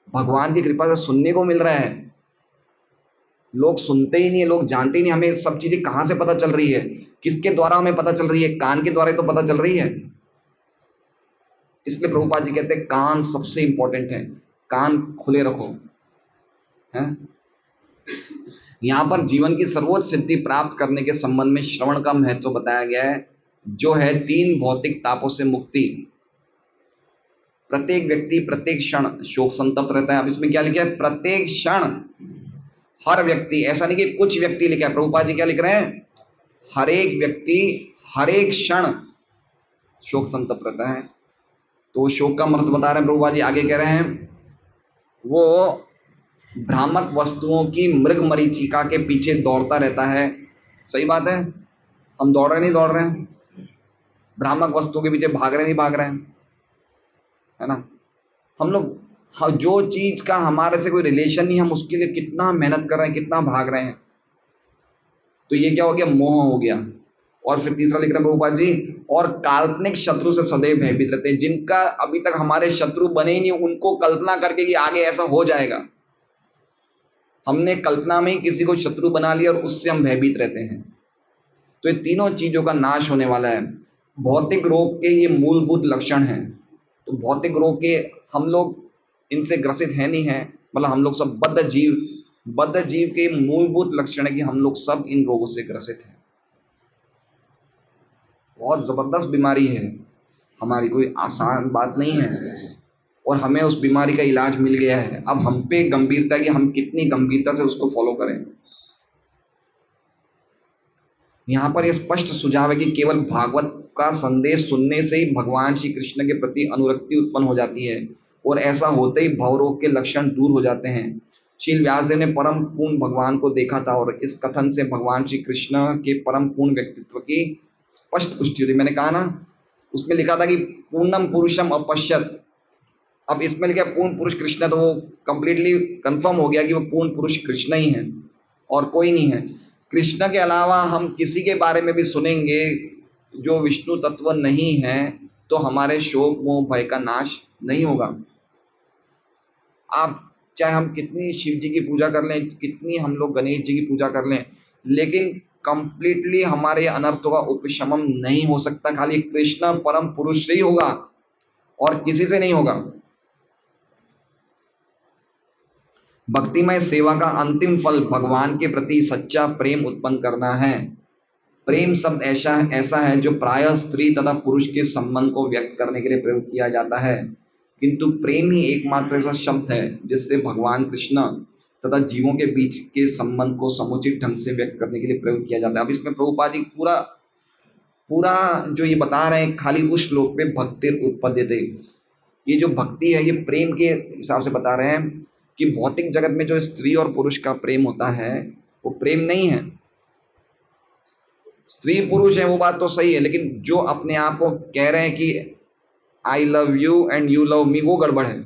भगवान की कृपा से सुनने को मिल रहा है. लोग सुनते ही नहीं है, लोग जानते ही नहीं. हमें सब चीजें कहां से पता चल रही है? किसके द्वारा हमें पता चल रही है? कान के द्वारा तो पता चल रही है. इसलिए प्रभुपाद जी कहते हैं कान सबसे इंपॉर्टेंट है. कान खुले रखो. है यहां पर जीवन की सर्वोच्च सिद्धि प्राप्त करने के संबंध में श्रवण का महत्व बताया गया है, जो है 3 भौतिक तापों से मुक्ति. प्रत्येक व्यक्ति प्रत्येक क्षण शोक संतप्त रहता है. अब इसमें क्या लिखा है? प्रत्येक क्षण. हर व्यक्ति, ऐसा नहीं कि कुछ व्यक्ति लिखा है. प्रभुपाद जी क्या लिख रहे हैं? हर एक व्यक्ति हर एक क्षण शोक संतप्त रहता है. तो शोक का महत्व बता रहे हैं प्रभुपाद जी. आगे कह रहे हैं वो भ्रामक वस्तुओं की मृग मरीचिका के पीछे दौड़ता रहता है. सही बात है. हम दौड़ रहे नहीं दौड़ रहे हैं? भ्रामक वस्तुओं के पीछे भाग रहे नहीं भाग रहे हैं? है ना? हम लोग जो चीज का हमारे से कोई रिलेशन नहीं, हम उसके लिए कितना मेहनत कर रहे हैं, कितना भाग रहे हैं. तो ये क्या हो गया? मोह हो गया. और फिर तीसरा लिख रहे हैं प्रभुपाद जी, और काल्पनिक शत्रु से सदैव भयभीत रहते हैं. जिनका अभी तक हमारे शत्रु बने ही नहीं, उनको कल्पना करके कि आगे ऐसा हो जाएगा. हमने कल्पना में ही किसी को शत्रु बना लिया और उससे हम भयभीत रहते हैं। तो ये तीनों चीजों का नाश होने वाला है। भौतिक रोग के ये मूलभूत लक्षण हैं। तो भौतिक रोग के हम लोग इनसे ग्रसित है नहीं है, मतलब हम लोग सब बद्ध जीव के मूलभूत लक्षण है कि हम लोग सब इन रोगों से ग्रसित हैं। बहुत जबरदस्त बीमारी है हमारी, कोई आसान बात नहीं है, और हमें उस बीमारी का इलाज मिल गया है। अब हम पे गंभीरता कि हम कितनी गंभीरता से उसको फॉलो करें। यहाँ पर यह स्पष्ट सुझाव है कि केवल भागवत का संदेश सुनने से ही भगवान श्री कृष्ण के प्रति अनुरक्ति उत्पन्न हो जाती है, और ऐसा होते ही भवरोग के लक्षण दूर हो जाते हैं। श्रील व्यासदेव ने परम पूर्ण भगवान को देखा था, और इस कथन से भगवान श्री कृष्ण के परम पूर्ण व्यक्तित्व की स्पष्ट पुष्टि हुई। मैंने कहा ना, उसमें लिखा था कि पूर्णम पुरुषम अपश्यत। अब इसमें लिखा पूर्ण पुरुष कृष्ण, तो वो कंप्लीटली कंफर्म हो गया कि वो पूर्ण पुरुष कृष्ण ही है और कोई नहीं है। कृष्ण के अलावा हम किसी के बारे में भी सुनेंगे जो विष्णु तत्व नहीं है, तो हमारे शोक मोह भय का नाश नहीं होगा। आप चाहे हम कितनी शिव जी की पूजा कर लें, कितनी हम लोग गणेश जी की पूजा कर लें, लेकिन कंप्लीटली हमारे अनर्थों का उपशमन नहीं हो सकता। खाली कृष्ण परम पुरुष से ही होगा और किसी से नहीं होगा। भक्तिमय सेवा का अंतिम फल भगवान के प्रति सच्चा प्रेम उत्पन्न करना है। प्रेम शब्द ऐसा है जो प्रायः स्त्री तथा पुरुष के संबंध को व्यक्त करने के लिए प्रयोग किया जाता है, किंतु प्रेम ही एकमात्र ऐसा शब्द है जिससे भगवान कृष्ण तथा जीवों के बीच के संबंध को समुचित ढंग से व्यक्त करने के लिए प्रयोग किया जाता है। अब इसमें प्रभुपाद जी पूरा पूरा जो ये बता रहे हैं, खाली उस श्लोक पे भक्ति उत्पद्यते, ये जो भक्ति है ये प्रेम के हिसाब से बता रहे हैं कि भौतिक जगत में जो स्त्री और पुरुष का प्रेम होता है वो प्रेम नहीं है। स्त्री पुरुष है वो बात तो सही है, लेकिन जो अपने आप को कह रहे हैं कि I love you and you love me, वो गड़बड़ है।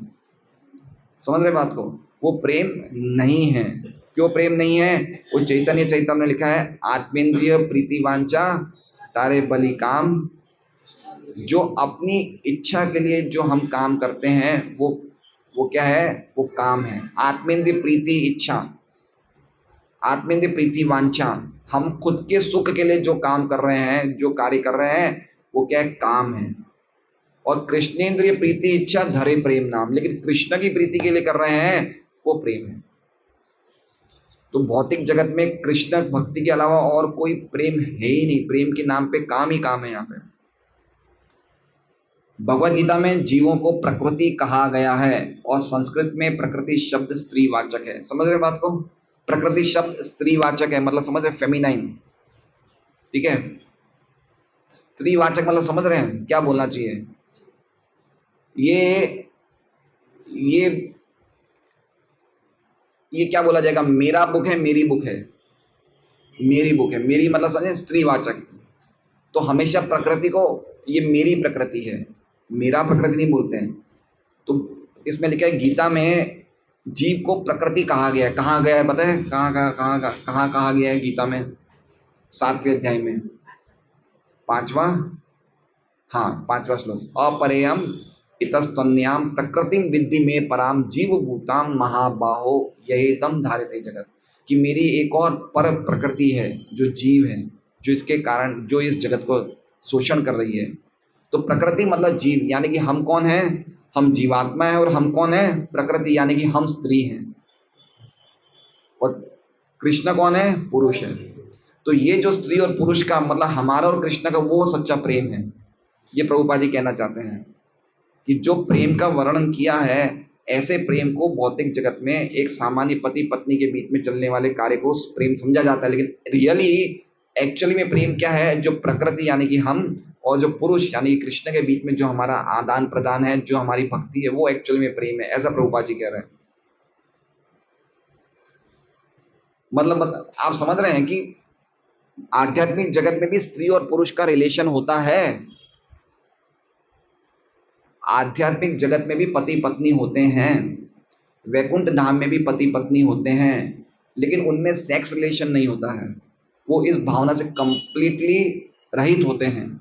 समझ रहे बात को? वो प्रेम नहीं है। क्यों प्रेम नहीं है? वो चैतन्य ने लिखा है, आत्मेंद्रिय प्रीति वांछा तारे बलि काम। जो अपनी इच्छा के लिए जो हम काम करते हैं वो क्या है? वो काम है। आत्मेंद्रिय प्रीति इच्छा, आत्मेंद्रिय प्रीति वांछा, हम खुद के सुख के लिए जो काम कर रहे हैं, जो कार्य कर रहे हैं, वो क्या है? काम है। और कृष्णेंद्रिय प्रीति इच्छा धरे प्रेम नाम, लेकिन कृष्ण की प्रीति के लिए कर रहे हैं वो प्रेम है। तो भौतिक जगत में कृष्ण भक्ति के अलावा और कोई प्रेम है ही नहीं। प्रेम के नाम पे काम ही काम है। यहाँ पे भगवत गीता में जीवों को प्रकृति कहा गया है, और संस्कृत में प्रकृति शब्द स्त्रीवाचक है। समझ रहे बात को? प्रकृति शब्द स्त्रीवाचक है, मतलब समझ रहे? फेमिनाइन, ठीक है। स्त्रीवाचक मतलब समझ रहे हैं क्या बोलना चाहिए? ये क्या बोला जाएगा? मेरा बुक है, मेरी बुक है, मेरी बुक है, मेरी मतलब समझे स्त्रीवाचक। तो हमेशा प्रकृति को, ये मेरी प्रकृति है, मेरा प्रकृति नहीं बोलते हैं। तो इसमें लिखा है गीता में जीव को प्रकृति कहा गया है। कहाँ गया है पता है? कहाँ कहा गया है गीता में? 7वें अध्याय में 5वां श्लोक, अपरेयम इतस्तन्याम प्रकृतिम विद्धि में पराम जीव भूताम महाबाहो यहेतम धारते जगत। कि मेरी एक और पर प्रकृति है जो जीव है, जो इसके कारण जो इस जगत को शोषण कर रही है। तो प्रकृति मतलब जीव, यानी कि हम कौन है? हम जीवात्मा है। और हम कौन है? प्रकृति, यानी कि हम स्त्री हैं। और कृष्ण कौन है? पुरुष है। तो ये जो स्त्री और पुरुष का मतलब हमारा और कृष्ण का वो सच्चा प्रेम है। ये प्रभुपाद जी कहना चाहते हैं कि जो प्रेम का वर्णन किया है, ऐसे प्रेम को भौतिक जगत में एक सामान्य पति पत्नी के बीच में चलने वाले कार्य को प्रेम समझा जाता है, लेकिन रियली एक्चुअली में प्रेम क्या है? जो प्रकृति यानी कि हम और जो पुरुष यानी कृष्ण के बीच में जो हमारा आदान प्रदान है, जो हमारी भक्ति है, वो एक्चुअली में प्रेम है। ऐसा प्रभुपाद जी कह रहे हैं। मतलब आप समझ रहे हैं कि आध्यात्मिक जगत में भी स्त्री और पुरुष का रिलेशन होता है। आध्यात्मिक जगत में भी पति पत्नी होते हैं, वैकुंठ धाम में भी पति पत्नी होते हैं, लेकिन उनमें सेक्स रिलेशन नहीं होता है। वो इस भावना से कंप्लीटली रहित होते हैं।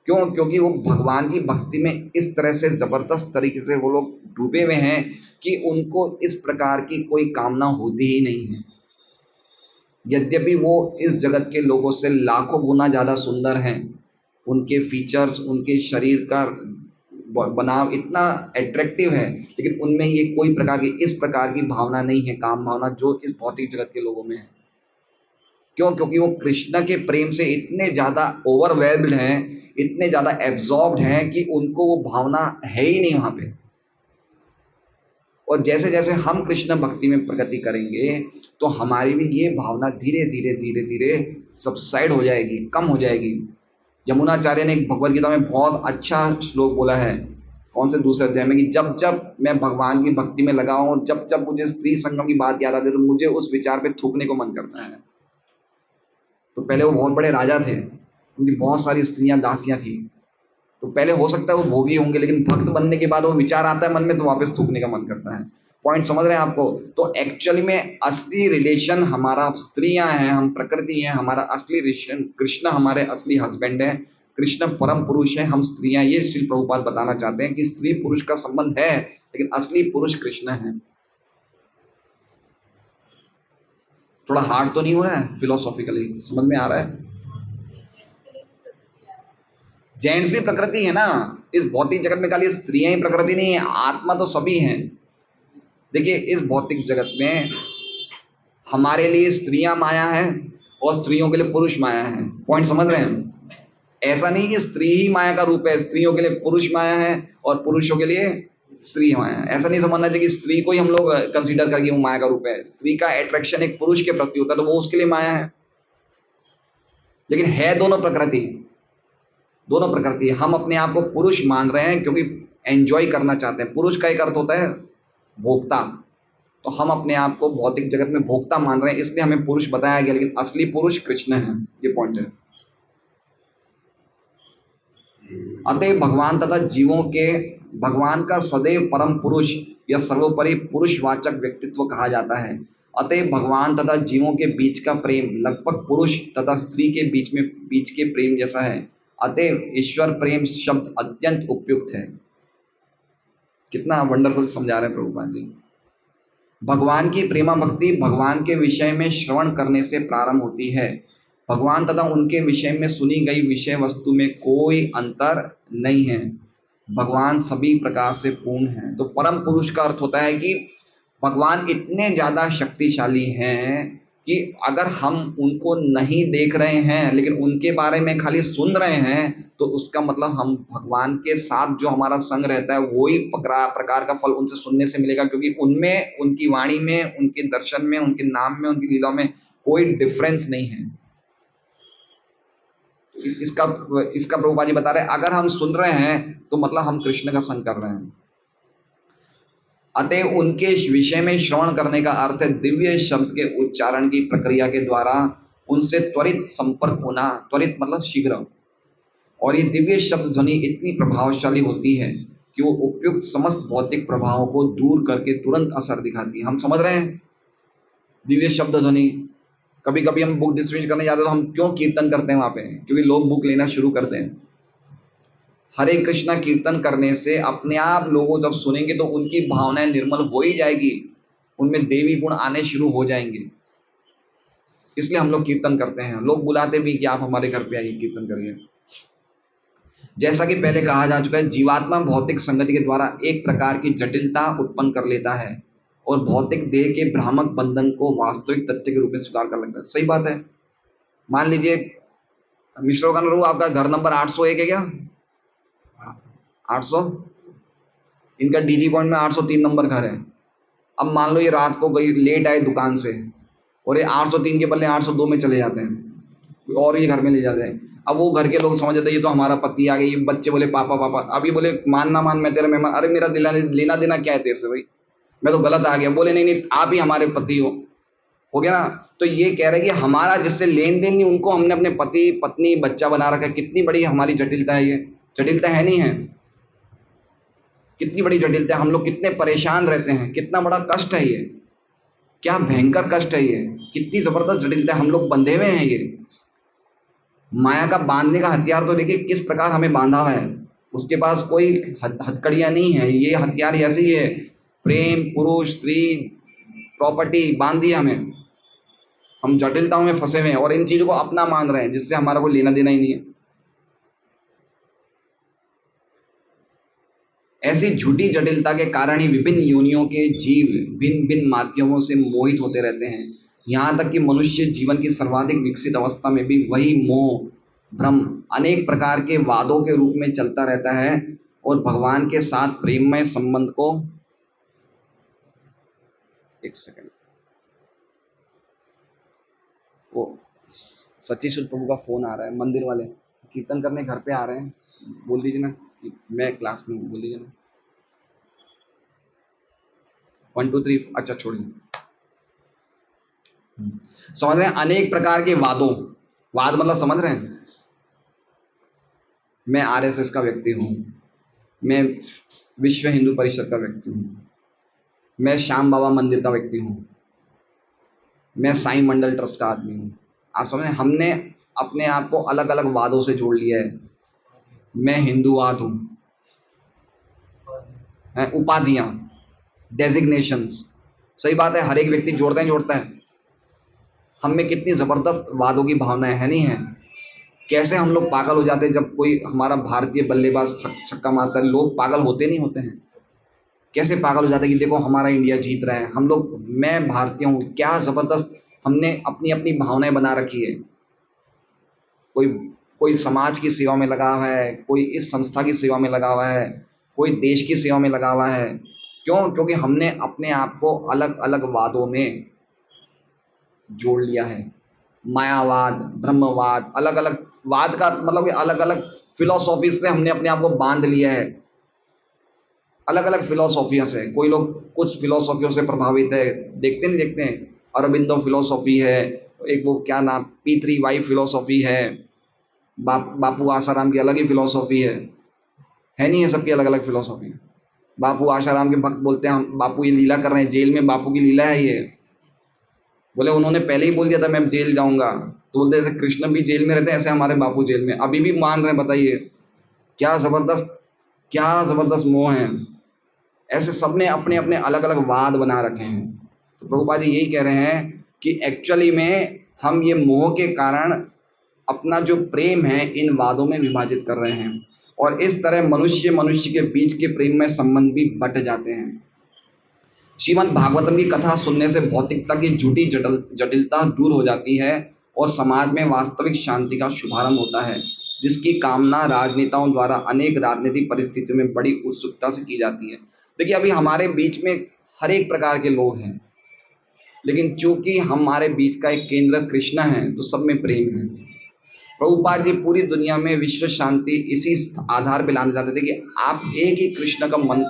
क्यों? क्योंकि वो भगवान की भक्ति में इस तरह से जबरदस्त तरीके से वो लोग डूबे हुए हैं कि उनको इस प्रकार की कोई कामना होती ही नहीं है। यद्यपि वो इस जगत के लोगों से लाखों गुना ज़्यादा सुंदर हैं, उनके फीचर्स, उनके शरीर का बनाव इतना अट्रैक्टिव है, लेकिन उनमें ये कोई प्रकार की इस प्रकार की भावना नहीं है, काम भावना, जो इस भौतिक जगत के लोगों में है। क्यों? क्योंकि वो कृष्ण के प्रेम से इतने ज़्यादा ओवरवेल्म्ड हैं, इतने ज़्यादा एब्जॉर्ब्ड हैं कि उनको वो भावना है ही नहीं वहाँ पे। और जैसे जैसे हम कृष्ण भक्ति में प्रगति करेंगे तो हमारी भी ये भावना धीरे धीरे धीरे धीरे सबसाइड हो जाएगी, कम हो जाएगी। यमुनाचार्य ने एक भगवद गीता में बहुत अच्छा श्लोक बोला है, कौन से दूसरे अध्याय में, कि जब जब मैं भगवान की भक्ति में लगा हूं और जब जब मुझे स्त्री संगम की बात याद आती है तो मुझे उस विचार पे थूकने को मन करता है। तो पहले वो बहुत बड़े राजा थे, उनकी बहुत सारी स्त्रियां दासियां थी, तो पहले हो सकता है वो भोगी होंगे, लेकिन भक्त बनने के बाद वो विचार आता है मन में तो वापस थूकने का मन करता है। पॉइंट समझ रहे हैं आपको? तो एक्चुअली में असली रिलेशन हमारा स्त्रियां हैं, हम प्रकृति हैं, हमारा असली रिलेशन कृष्ण हमारे असली हस्बैंड है, कृष्ण परम पुरुष है, हम स्त्रियां। ये श्री प्रभुपाद बताना चाहते हैं कि स्त्री पुरुष का संबंध है, लेकिन असली पुरुष कृष्ण है। थोड़ा हार्ड तो नहीं हो रहा है? फिलोसॉफिकली समझ में आ रहा है? जेंट्स भी प्रकृति है ना, इस भौतिक जगत में खाली स्त्रियां ही प्रकृति नहीं है, आत्मा तो सभी हैं। देखिए इस भौतिक जगत में हमारे लिए स्त्रियां माया है और स्त्रियों के लिए पुरुष माया है। पॉइंट समझ रहे हैं? ऐसा नहीं कि स्त्री ही माया का रूप है, स्त्रियों के लिए पुरुष माया है और पुरुषों के लिए स्त्री माया है। ऐसा नहीं समझना चाहिए कि स्त्री को ही हम लोग कंसीडर करके वो माया का रूप है। स्त्री का अट्रैक्शन एक पुरुष के प्रति होता है तो वो उसके लिए माया है, लेकिन है दोनों प्रकृति, दोनों प्रकृति। हम अपने आप को पुरुष मान रहे हैं क्योंकि एंजॉय करना चाहते हैं। पुरुष का एक अर्थ होता है भोक्ता, तो हम अपने आप को भौतिक जगत में भोक्ता मान रहे हैं, इसलिए हमें पुरुष बताया गया, लेकिन असली पुरुष कृष्ण है। ये पॉइंट है। अतः भगवान तथा जीवों के भगवान का सदैव परम पुरुष या सर्वोपरि पुरुषवाचक व्यक्तित्व कहा जाता है। अतः भगवान तथा जीवों के बीच का प्रेम लगभग पुरुष तथा स्त्री के बीच के प्रेम जैसा है। अतः ईश्वर प्रेम शब्द अत्यंत उपयुक्त है। कितना वंडरफुल समझा रहे हैं प्रभुपाद जी। भगवान की प्रेमा भक्ति भगवान के विषय में श्रवण करने से प्रारंभ होती है। भगवान तथा उनके विषय में सुनी गई विषय वस्तु में कोई अंतर नहीं है, भगवान सभी प्रकार से पूर्ण है। तो परम पुरुष का अर्थ होता है कि भगवान इतने ज्यादा शक्तिशाली हैं कि अगर हम उनको नहीं देख रहे हैं लेकिन उनके बारे में खाली सुन रहे हैं तो उसका मतलब हम भगवान के साथ जो हमारा संग रहता है वही प्रकार का फल उनसे सुनने से मिलेगा, क्योंकि उनमें, उनकी वाणी में, उनके दर्शन में, उनके नाम में, उनकी लीला में कोई डिफरेंस नहीं है। इसका इसका प्रभुपाद जी बता रहे हैं अगर हम सुन रहे हैं तो मतलब हम कृष्ण का संग कर रहे हैं। अतः उनके विषय में श्रवण करने का अर्थ है दिव्य शब्द के उच्चारण की प्रक्रिया के द्वारा उनसे त्वरित संपर्क होना। त्वरित मतलब शीघ्र। और ये दिव्य शब्द ध्वनि इतनी प्रभावशाली होती है कि वो उपयुक्त समस्त भौतिक प्रभावों को दूर करके तुरंत असर दिखाती है। हम समझ रहे हैं? दिव्य शब्द ध्वनि, कभी कभी हम बुक डिस्ट्रीब्यूट करने जाते हैं तो हम क्यों कीर्तन करते हैं वहां पे? क्योंकि लोग बुक लेना शुरू करते हैं। हरे कृष्णा कीर्तन करने से अपने आप लोगों जब सुनेंगे तो उनकी भावनाएं निर्मल हो ही जाएगी, उनमें देवी गुण आने शुरू हो जाएंगे। इसलिए हम लोग कीर्तन करते हैं। लोग बुलाते भी कि आप हमारे घर पे आइए कीर्तन करिए। जैसा कि पहले कहा जा चुका है, जीवात्मा भौतिक संगति के द्वारा एक प्रकार की जटिलता उत्पन्न कर लेता है और भौतिक देह के भ्रामक बंधन को वास्तविक तथ्य के रूप में स्वीकार कर लेता है। सही बात है। मान लीजिए मिश्रो का आपका घर नंबर 801 है क्या? 800, इनका डीजी पॉइंट में 803 नंबर घर है। अब मान लो ये रात को गई, लेट आए दुकान से और ये 803 के बदले 802 में चले जाते हैं और ये घर में ले जाते हैं। अब वो घर के लोग समझ जाते हैं ये तो हमारा पति आ गया। ये बच्चे बोले पापा पापा, अब ये बोले मान ना मान मैं तेरा मेहमान। अरे मेरा लेना देना क्या है तेरे से भाई, मैं तो गलत आ गया। बोले नहीं नहीं आप ही हमारे पति हो गया ना। तो ये कह रहे हैं कि हमारा जिससे लेन देन नहीं, उनको हमने अपने पति पत्नी बच्चा बना रखा है। कितनी बड़ी हमारी जटिलता है। ये जटिलता है नहीं है? कितनी बड़ी जटिलता है। हम लोग कितने परेशान रहते हैं, कितना बड़ा कष्ट है ये, क्या भयंकर कष्ट है ये, कितनी जबरदस्त जटिलता है। हम लोग बंधे हुए हैं। ये माया का बांधने का हथियार तो देखिए किस प्रकार हमें बांधा हुआ है। उसके पास कोई हथकड़ियां नहीं है, ये हथियार ऐसे ही है, प्रेम, पुरुष, स्त्री, प्रॉपर्टी बांध दिया हमें। हम जटिलताओं में फंसे हुए हैं और इन चीजों को अपना मान रहे हैं जिससे हमारा कोई लेना देना ही नहीं है। ऐसी झूठी जटिलता के कारण ही विभिन्न योनियों के जीव भिन्न भिन्न माध्यमों से मोहित होते रहते हैं। यहाँ तक कि मनुष्य जीवन की सर्वाधिक विकसित अवस्था में भी वही मोह भ्रम अनेक प्रकार के वादों के रूप में चलता रहता है और भगवान के साथ प्रेममय संबंध को, एक सेकंड, वो सची शुद्ध प्रभु का फोन आ रहा है, मंदिर वाले कीर्तन करने घर पे आ रहे हैं, बोल दीजिए ना कि मैं क्लास में हूँ, बोल दीजिए ना। 1 2 3, अच्छा छोड़िए। समझ रहे हैं, अनेक प्रकार के वादों, वाद मतलब समझ रहे हैं, मैं आरएसएस का व्यक्ति हूँ, मैं विश्व हिंदू परिषद का व्यक्ति हूँ, मैं श्याम बाबा मंदिर का व्यक्ति हूँ, मैं साईं मंडल ट्रस्ट का आदमी हूँ। आप समझ रहे हैं, हमने अपने आप को अलग अलग वादों से जोड़ लिया है। मैं हिंदूवाद हूँ, उपाधियां, डेजिग्नेशंस, सही बात है, हर एक व्यक्ति जोड़ता है। हम में कितनी जबरदस्त वादों की भावनाएं है, नहीं है? कैसे हम लोग पागल हो जाते हैं जब कोई हमारा भारतीय बल्लेबाज छक्का मारता है, लोग पागल होते नहीं होते हैं? कैसे पागल हो जाते हैं कि देखो हमारा इंडिया जीत रहा है, हम लोग, मैं भारतीय हूँ, क्या जबरदस्त हमने अपनी अपनी भावनाएं बना रखी है। कोई कोई समाज की सेवा में लगा हुआ है, कोई इस संस्था की सेवा में लगा हुआ है, कोई देश की सेवा में लगा हुआ है। क्यों? क्योंकि हमने अपने आप को अलग अलग वादों में जोड़ लिया है। मायावाद, ब्रह्मवाद, अलग अलग वाद का मतलब कि अलग अलग फिलोसॉफी से हमने अपने आप को बांध लिया है, अलग अलग फिलोसॉफियों से। कोई लोग कुछ फिलोसॉफियों से प्रभावित है, देखते नहीं देखते हैं, अरबिंदो फिलोसॉफी है, एक वो क्या नाम, P3Y फिलोसॉफी है, बापू आसाराम की अलग ही फिलोसॉफी है नहीं है, सबकी अलग अलग फिलोसॉफी है। बापू आसाराम के भक्त बोलते हैं हम बापू ये लीला कर रहे हैं, जेल में बापू की लीला है ये। बोले उन्होंने पहले ही बोल दिया था मैं जेल जाऊंगा, तो बोलते जैसे कृष्ण भी जेल में रहते हैं ऐसे हमारे बापू जेल में, अभी भी मान रहे हैं। बताइए क्या जबरदस्त, क्या जबरदस्त मोह है। ऐसे सबने अपने अपने अलग अलग वाद बना रखे हैं। तो प्रभुपाद जी यही कह रहे हैं कि एक्चुअली में हम ये मोह के कारण अपना जो प्रेम है इन वादों में विभाजित कर रहे हैं और इस तरह मनुष्य मनुष्य के बीच के प्रेम में संबंध भी बट जाते हैं। श्रीमद् भागवतम की कथा सुनने से भौतिकता की झूठी जटिलता दूर हो जाती है और समाज में वास्तविक शांति का शुभारंभ होता है, जिसकी कामना राजनेताओं द्वारा अनेक राजनीतिक परिस्थितियों में बड़ी उत्सुकता से की जाती है। देखिए अभी हमारे बीच में हर एक प्रकार के लोग हैं, लेकिन चूंकि हमारे बीच का एक केंद्र कृष्ण है तो सब में प्रेम है। प्रभुपाद जी पूरी दुनिया में विश्व शांति इसी आधार पे लाना चाहते थे कि आप एक ही कृष्ण का मन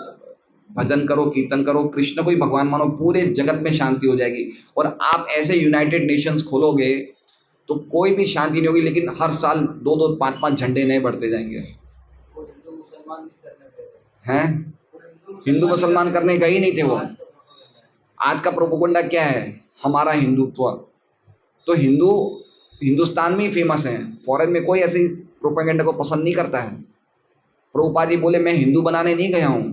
भजन करो, कीर्तन करो, कृष्ण को ही भगवान मानो, पूरे जगत में शांति हो जाएगी। और आप ऐसे यूनाइटेड नेशंस खोलोगे तो कोई भी शांति नहीं होगी, लेकिन हर साल 2-2 5-5 झंडे नए बढ़ते जाएंगे। हैं? हिंदू मुसलमान करने गए ही नहीं थे वो। आज का प्रोपोगंडा क्या है? हमारा हिंदुत्व। तो हिंदू हिंदुस्तान में ही फेमस है, फॉरेन में कोई ऐसी प्रोपेगेंडा को पसंद नहीं करता है। प्रभुपाद जी बोले मैं हिंदू बनाने नहीं गया हूं,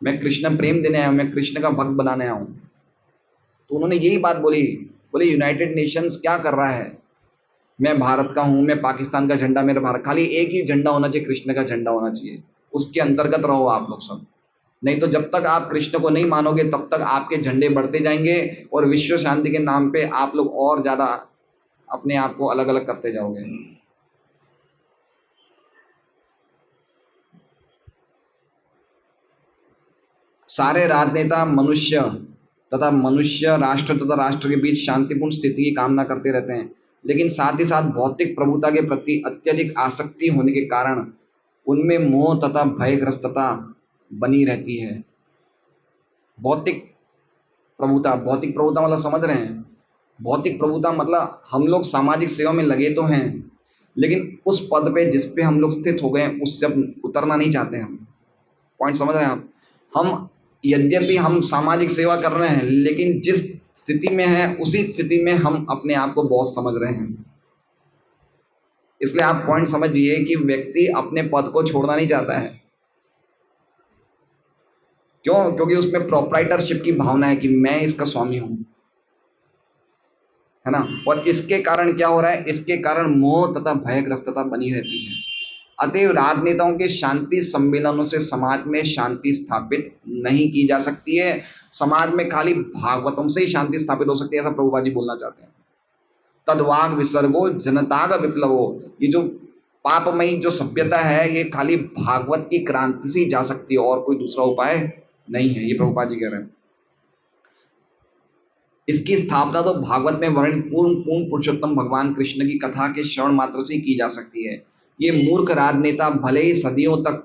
मैं कृष्ण प्रेम देने आया हूं, मैं कृष्ण का भक्त बनाने आया हूं। तो उन्होंने यही बात बोली, बोले यूनाइटेड नेशंस क्या कर रहा है, मैं भारत का हूं, मैं पाकिस्तान का झंडा मेरा भारत, खाली एक ही झंडा होना चाहिए, कृष्ण का झंडा होना चाहिए, उसके अंतर्गत रहो आप लोग सब। नहीं तो जब तक आप कृष्ण को नहीं मानोगे तब तक आपके झंडे बढ़ते जाएंगे और विश्व शांति के नाम पे आप लोग और ज्यादा अपने आप को अलग अलग करते जाओगे। सारे राजनेता मनुष्य राष्ट्र तथा राष्ट्र के बीच शांतिपूर्ण स्थिति की कामना करते रहते हैं, लेकिन साथ ही साथ भौतिक प्रभुता के प्रति अत्यधिक आसक्ति होने के कारण उनमें मोह तथा भयग्रस्तता बनी रहती है। भौतिक प्रभुता मतलब समझ रहे हैं? भौतिक प्रभुता मतलब हम लोग सामाजिक सेवा में लगे तो हैं, लेकिन उस पद पे जिस पे हम लोग स्थित हो गए उससे अब उतरना नहीं चाहते हम। पॉइंट समझ रहे हैं आप? हम यद्यपि हम सामाजिक सेवा कर रहे हैं, लेकिन जिस स्थिति में है उसी स्थिति में हम अपने आप को बॉस समझ रहे हैं। इसलिए आप पॉइंट समझिए कि व्यक्ति अपने पद को छोड़ना नहीं चाहता है। क्यों? क्योंकि उसमें प्रोप्राइटरशिप की भावना है कि मैं इसका स्वामी हूं, है ना। और इसके कारण क्या हो रहा है? इसके कारण मोह तथा भयग्रस्तता बनी रहती है। अतएव राजनेताओं के शांति सम्मेलनों से समाज में शांति स्थापित नहीं की जा सकती है। समाज में खाली भागवतों से ही शांति स्थापित हो सकती है, ऐसा प्रभुपाद जी बोलना चाहते हैं। तदवाग विसर्गो जनता का विप्लवो, ये जो पापमयी जो सभ्यता है ये खाली भागवत की क्रांति से ही जा सकती है, और कोई दूसरा उपाय नहीं है, ये प्रभुपाद जी कह रहे हैं। इसकी स्थापना तो भागवत में वर्णित पूर्ण पूर्ण पुरुषोत्तम भगवान कृष्ण की कथा के श्रवण मात्र से की जा सकती है। ये मूर्ख राजनेता भले ही सदियों तक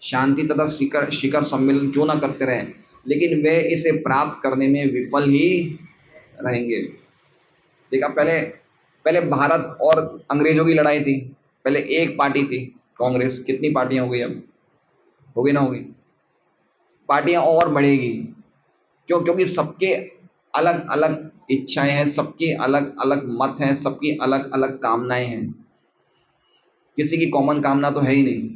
शांति तथा शिखर शिखर सम्मेलन क्यों ना करते रहे, लेकिन वे इसे प्राप्त करने में विफल ही रहेंगे। देखा, पहले पहले भारत और अंग्रेजों की लड़ाई थी, पहले एक पार्टी थी कांग्रेस, कितनी पार्टियां हो गई अब? हो गई ना होगी? पार्टियां और बढ़ेगी। क्यों? क्योंकि सबके अलग अलग इच्छाएं हैं, सबकी अलग अलग मत हैं, सबकी अलग अलग कामनाएं हैं, किसी की कॉमन कामना तो है ही नहीं।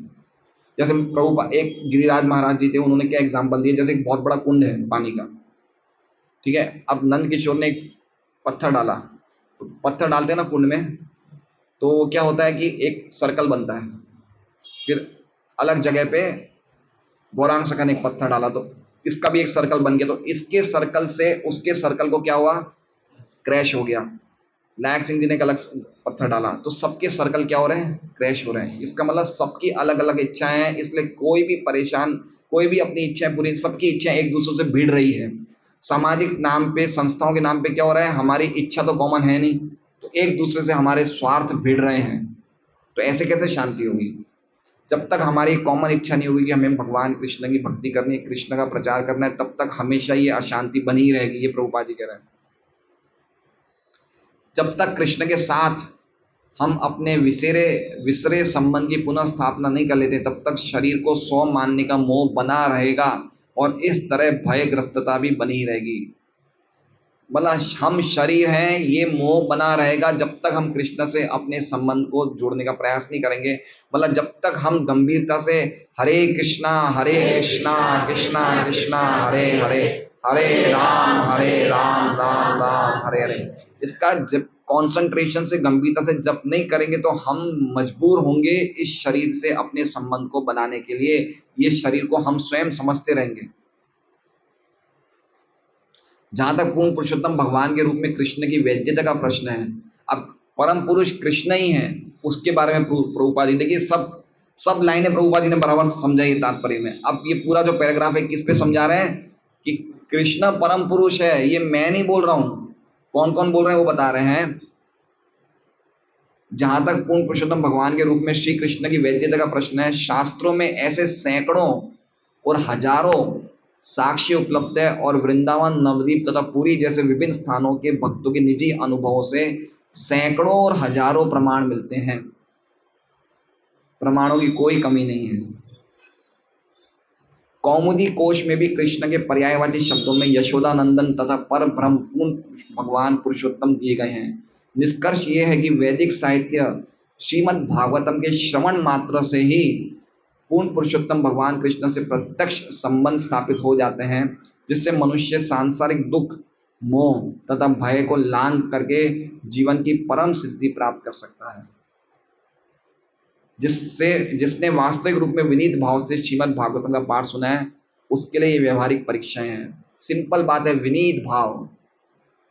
जैसे प्रभु एक गिरिराज महाराज जी थे, उन्होंने क्या एग्जाम्पल दिए, जैसे एक बहुत बड़ा कुंड है पानी का, ठीक है। अब नंद किशोर ने एक पत्थर डाला, तो पत्थर डालते हैं ना कुंड में, तो क्या होता है कि एक सर्कल बनता है। फिर अलग जगह पे गौरांग सकन एक पत्थर डाला, तो इसका भी एक सर्कल बन गया, तो इसके सर्कल से उसके सर्कल को क्या हुआ? क्रैश हो गया। लायक सिंह जी ने एक अलग पत्थर डाला, तो सबके सर्कल क्या हो रहे हैं? क्रैश हो रहे हैं। इसका मतलब सबकी अलग अलग इच्छाएं हैं, इसलिए कोई भी परेशान, कोई भी अपनी इच्छाएं पूरी, सबकी इच्छाएं एक दूसरे से भिड़ रही है। सामाजिक नाम पे, संस्थाओं के नाम पे क्या हो रहा है? हमारी इच्छा तो कॉमन है नहीं, तो एक दूसरे से हमारे स्वार्थ भिड़ रहे हैं। तो ऐसे कैसे शांति होगी? जब तक हमारी कॉमन इच्छा नहीं होगी कि हमें भगवान कृष्ण की भक्ति करनी है, कृष्ण का प्रचार करना है, तब तक हमेशा ये अशांति बनी ही रहेगी, ये प्रभुपाद जी कह रहे हैं। जब तक कृष्ण के साथ हम अपने विसरे विसरे संबंध की पुनः स्थापना नहीं कर लेते, तब तक शरीर को सौ मानने का मोह बना रहेगा, और इस तरह भयग्रस्तता भी बनी ही रहेगी। मतलब हम शरीर हैं, ये मोह बना रहेगा जब तक हम कृष्ण से अपने संबंध को जोड़ने का प्रयास नहीं करेंगे। मतलब जब तक हम गंभीरता से हरे कृष्णा कृष्णा कृष्णा हरे हरे, हरे राम राम राम हरे हरे, इसका जब कॉन्सेंट्रेशन से गंभीरता से जप नहीं करेंगे, तो हम मजबूर होंगे इस शरीर से अपने संबंध को बनाने के लिए। ये शरीर को हम स्वयं समझते रहेंगे। जहां तक पूर्ण पुरुषोत्तम भगवान के रूप में कृष्ण की वैद्यता का प्रश्न है, अब परम पुरुष कृष्ण ही है, उसके बारे में प्रभुपाद जी देखिए, सब सब लाइनें प्रभुपाद जी ने बराबर समझाई तात्पर्य में। अब ये पूरा जो पैराग्राफ है किस पे समझा रहे हैं? कि कृष्ण परम पुरुष है, ये मैं नहीं बोल रहा हूं, कौन कौन बोल रहे हैं वो बता रहे हैं। जहां तक पूर्ण पुरुषोत्तम भगवान के रूप में श्री कृष्ण की वैद्यता का प्रश्न है, शास्त्रों में ऐसे सैकड़ों और हजारों साक्ष्य उपलब्ध है, और वृंदावन, नवद्वीप तथा पुरी जैसे विभिन्न स्थानों के भक्तों के निजी अनुभवों से सैकड़ों और हजारों प्रमाण मिलते हैं। प्रमाणों की कोई कमी नहीं है। कौमुदी कोश में भी कृष्ण के पर्यायवाची शब्दों में यशोदानंदन तथा पर ब्रह्म पूर्ण भगवान पुरुषोत्तम दिए गए हैं। निष्कर्ष यह है कि वैदिक साहित्य श्रीमद् भागवतम के श्रवण मात्र से ही पूर्ण पुरुषोत्तम भगवान कृष्ण से प्रत्यक्ष संबंध स्थापित हो जाते हैं, जिससे मनुष्य सांसारिक दुख, मोह तथा भय को लांघ करके जीवन की परम सिद्धि प्राप्त कर सकता है। जिसने वास्तविक रूप में विनीत भाव से श्रीमद् भागवतम का पाठ सुना है, उसके लिए ये व्यवहारिक परीक्षाएं हैं। सिंपल बात है, विनीत भाव,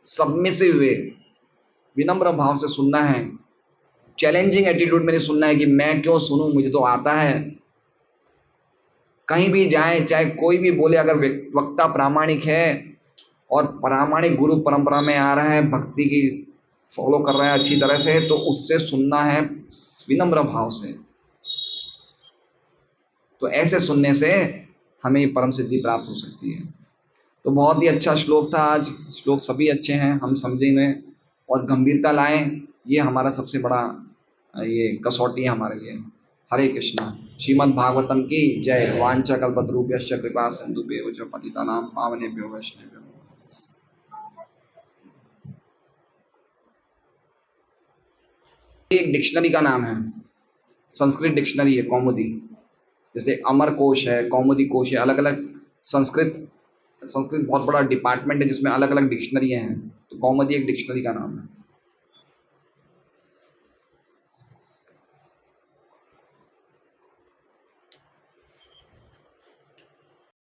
सबमिसिव वे, विनम्र भाव से सुनना है। चैलेंजिंग एटीट्यूड में नहीं सुनना है कि मैं क्यों सुनूं, मुझे तो आता है। कहीं भी जाए, चाहे कोई भी बोले, अगर वक्ता प्रामाणिक है और प्रामाणिक गुरु परंपरा में आ रहा है, भक्ति की फॉलो कर रहा है अच्छी तरह से, तो उससे सुनना है विनम्र भाव से। तो ऐसे सुनने से हमें परम सिद्धि प्राप्त हो सकती है। तो बहुत ही अच्छा श्लोक था आज, श्लोक सभी अच्छे हैं, हम समझेंगे और गंभीरता लाएं, ये हमारा सबसे बड़ा ये कसौटी है हमारे लिए। हरे कृष्णा। श्रीमद् भागवतम की जय। वांछा कल्पतरुभ्यश्च कृपा सिंधुभ्यो च पतितानां पावनेभ्यो वैष्णवेभ्यो। एक डिक्शनरी का नाम है, संस्कृत डिक्शनरी है कौमुदी। जैसे अमर कोश है, कौमुदी कोश है, अलग अलग संस्कृत संस्कृत बहुत बड़ा डिपार्टमेंट है जिसमें अलग अलग डिक्शनरियाँ हैं, तो कौमुदी एक डिक्शनरी का नाम है।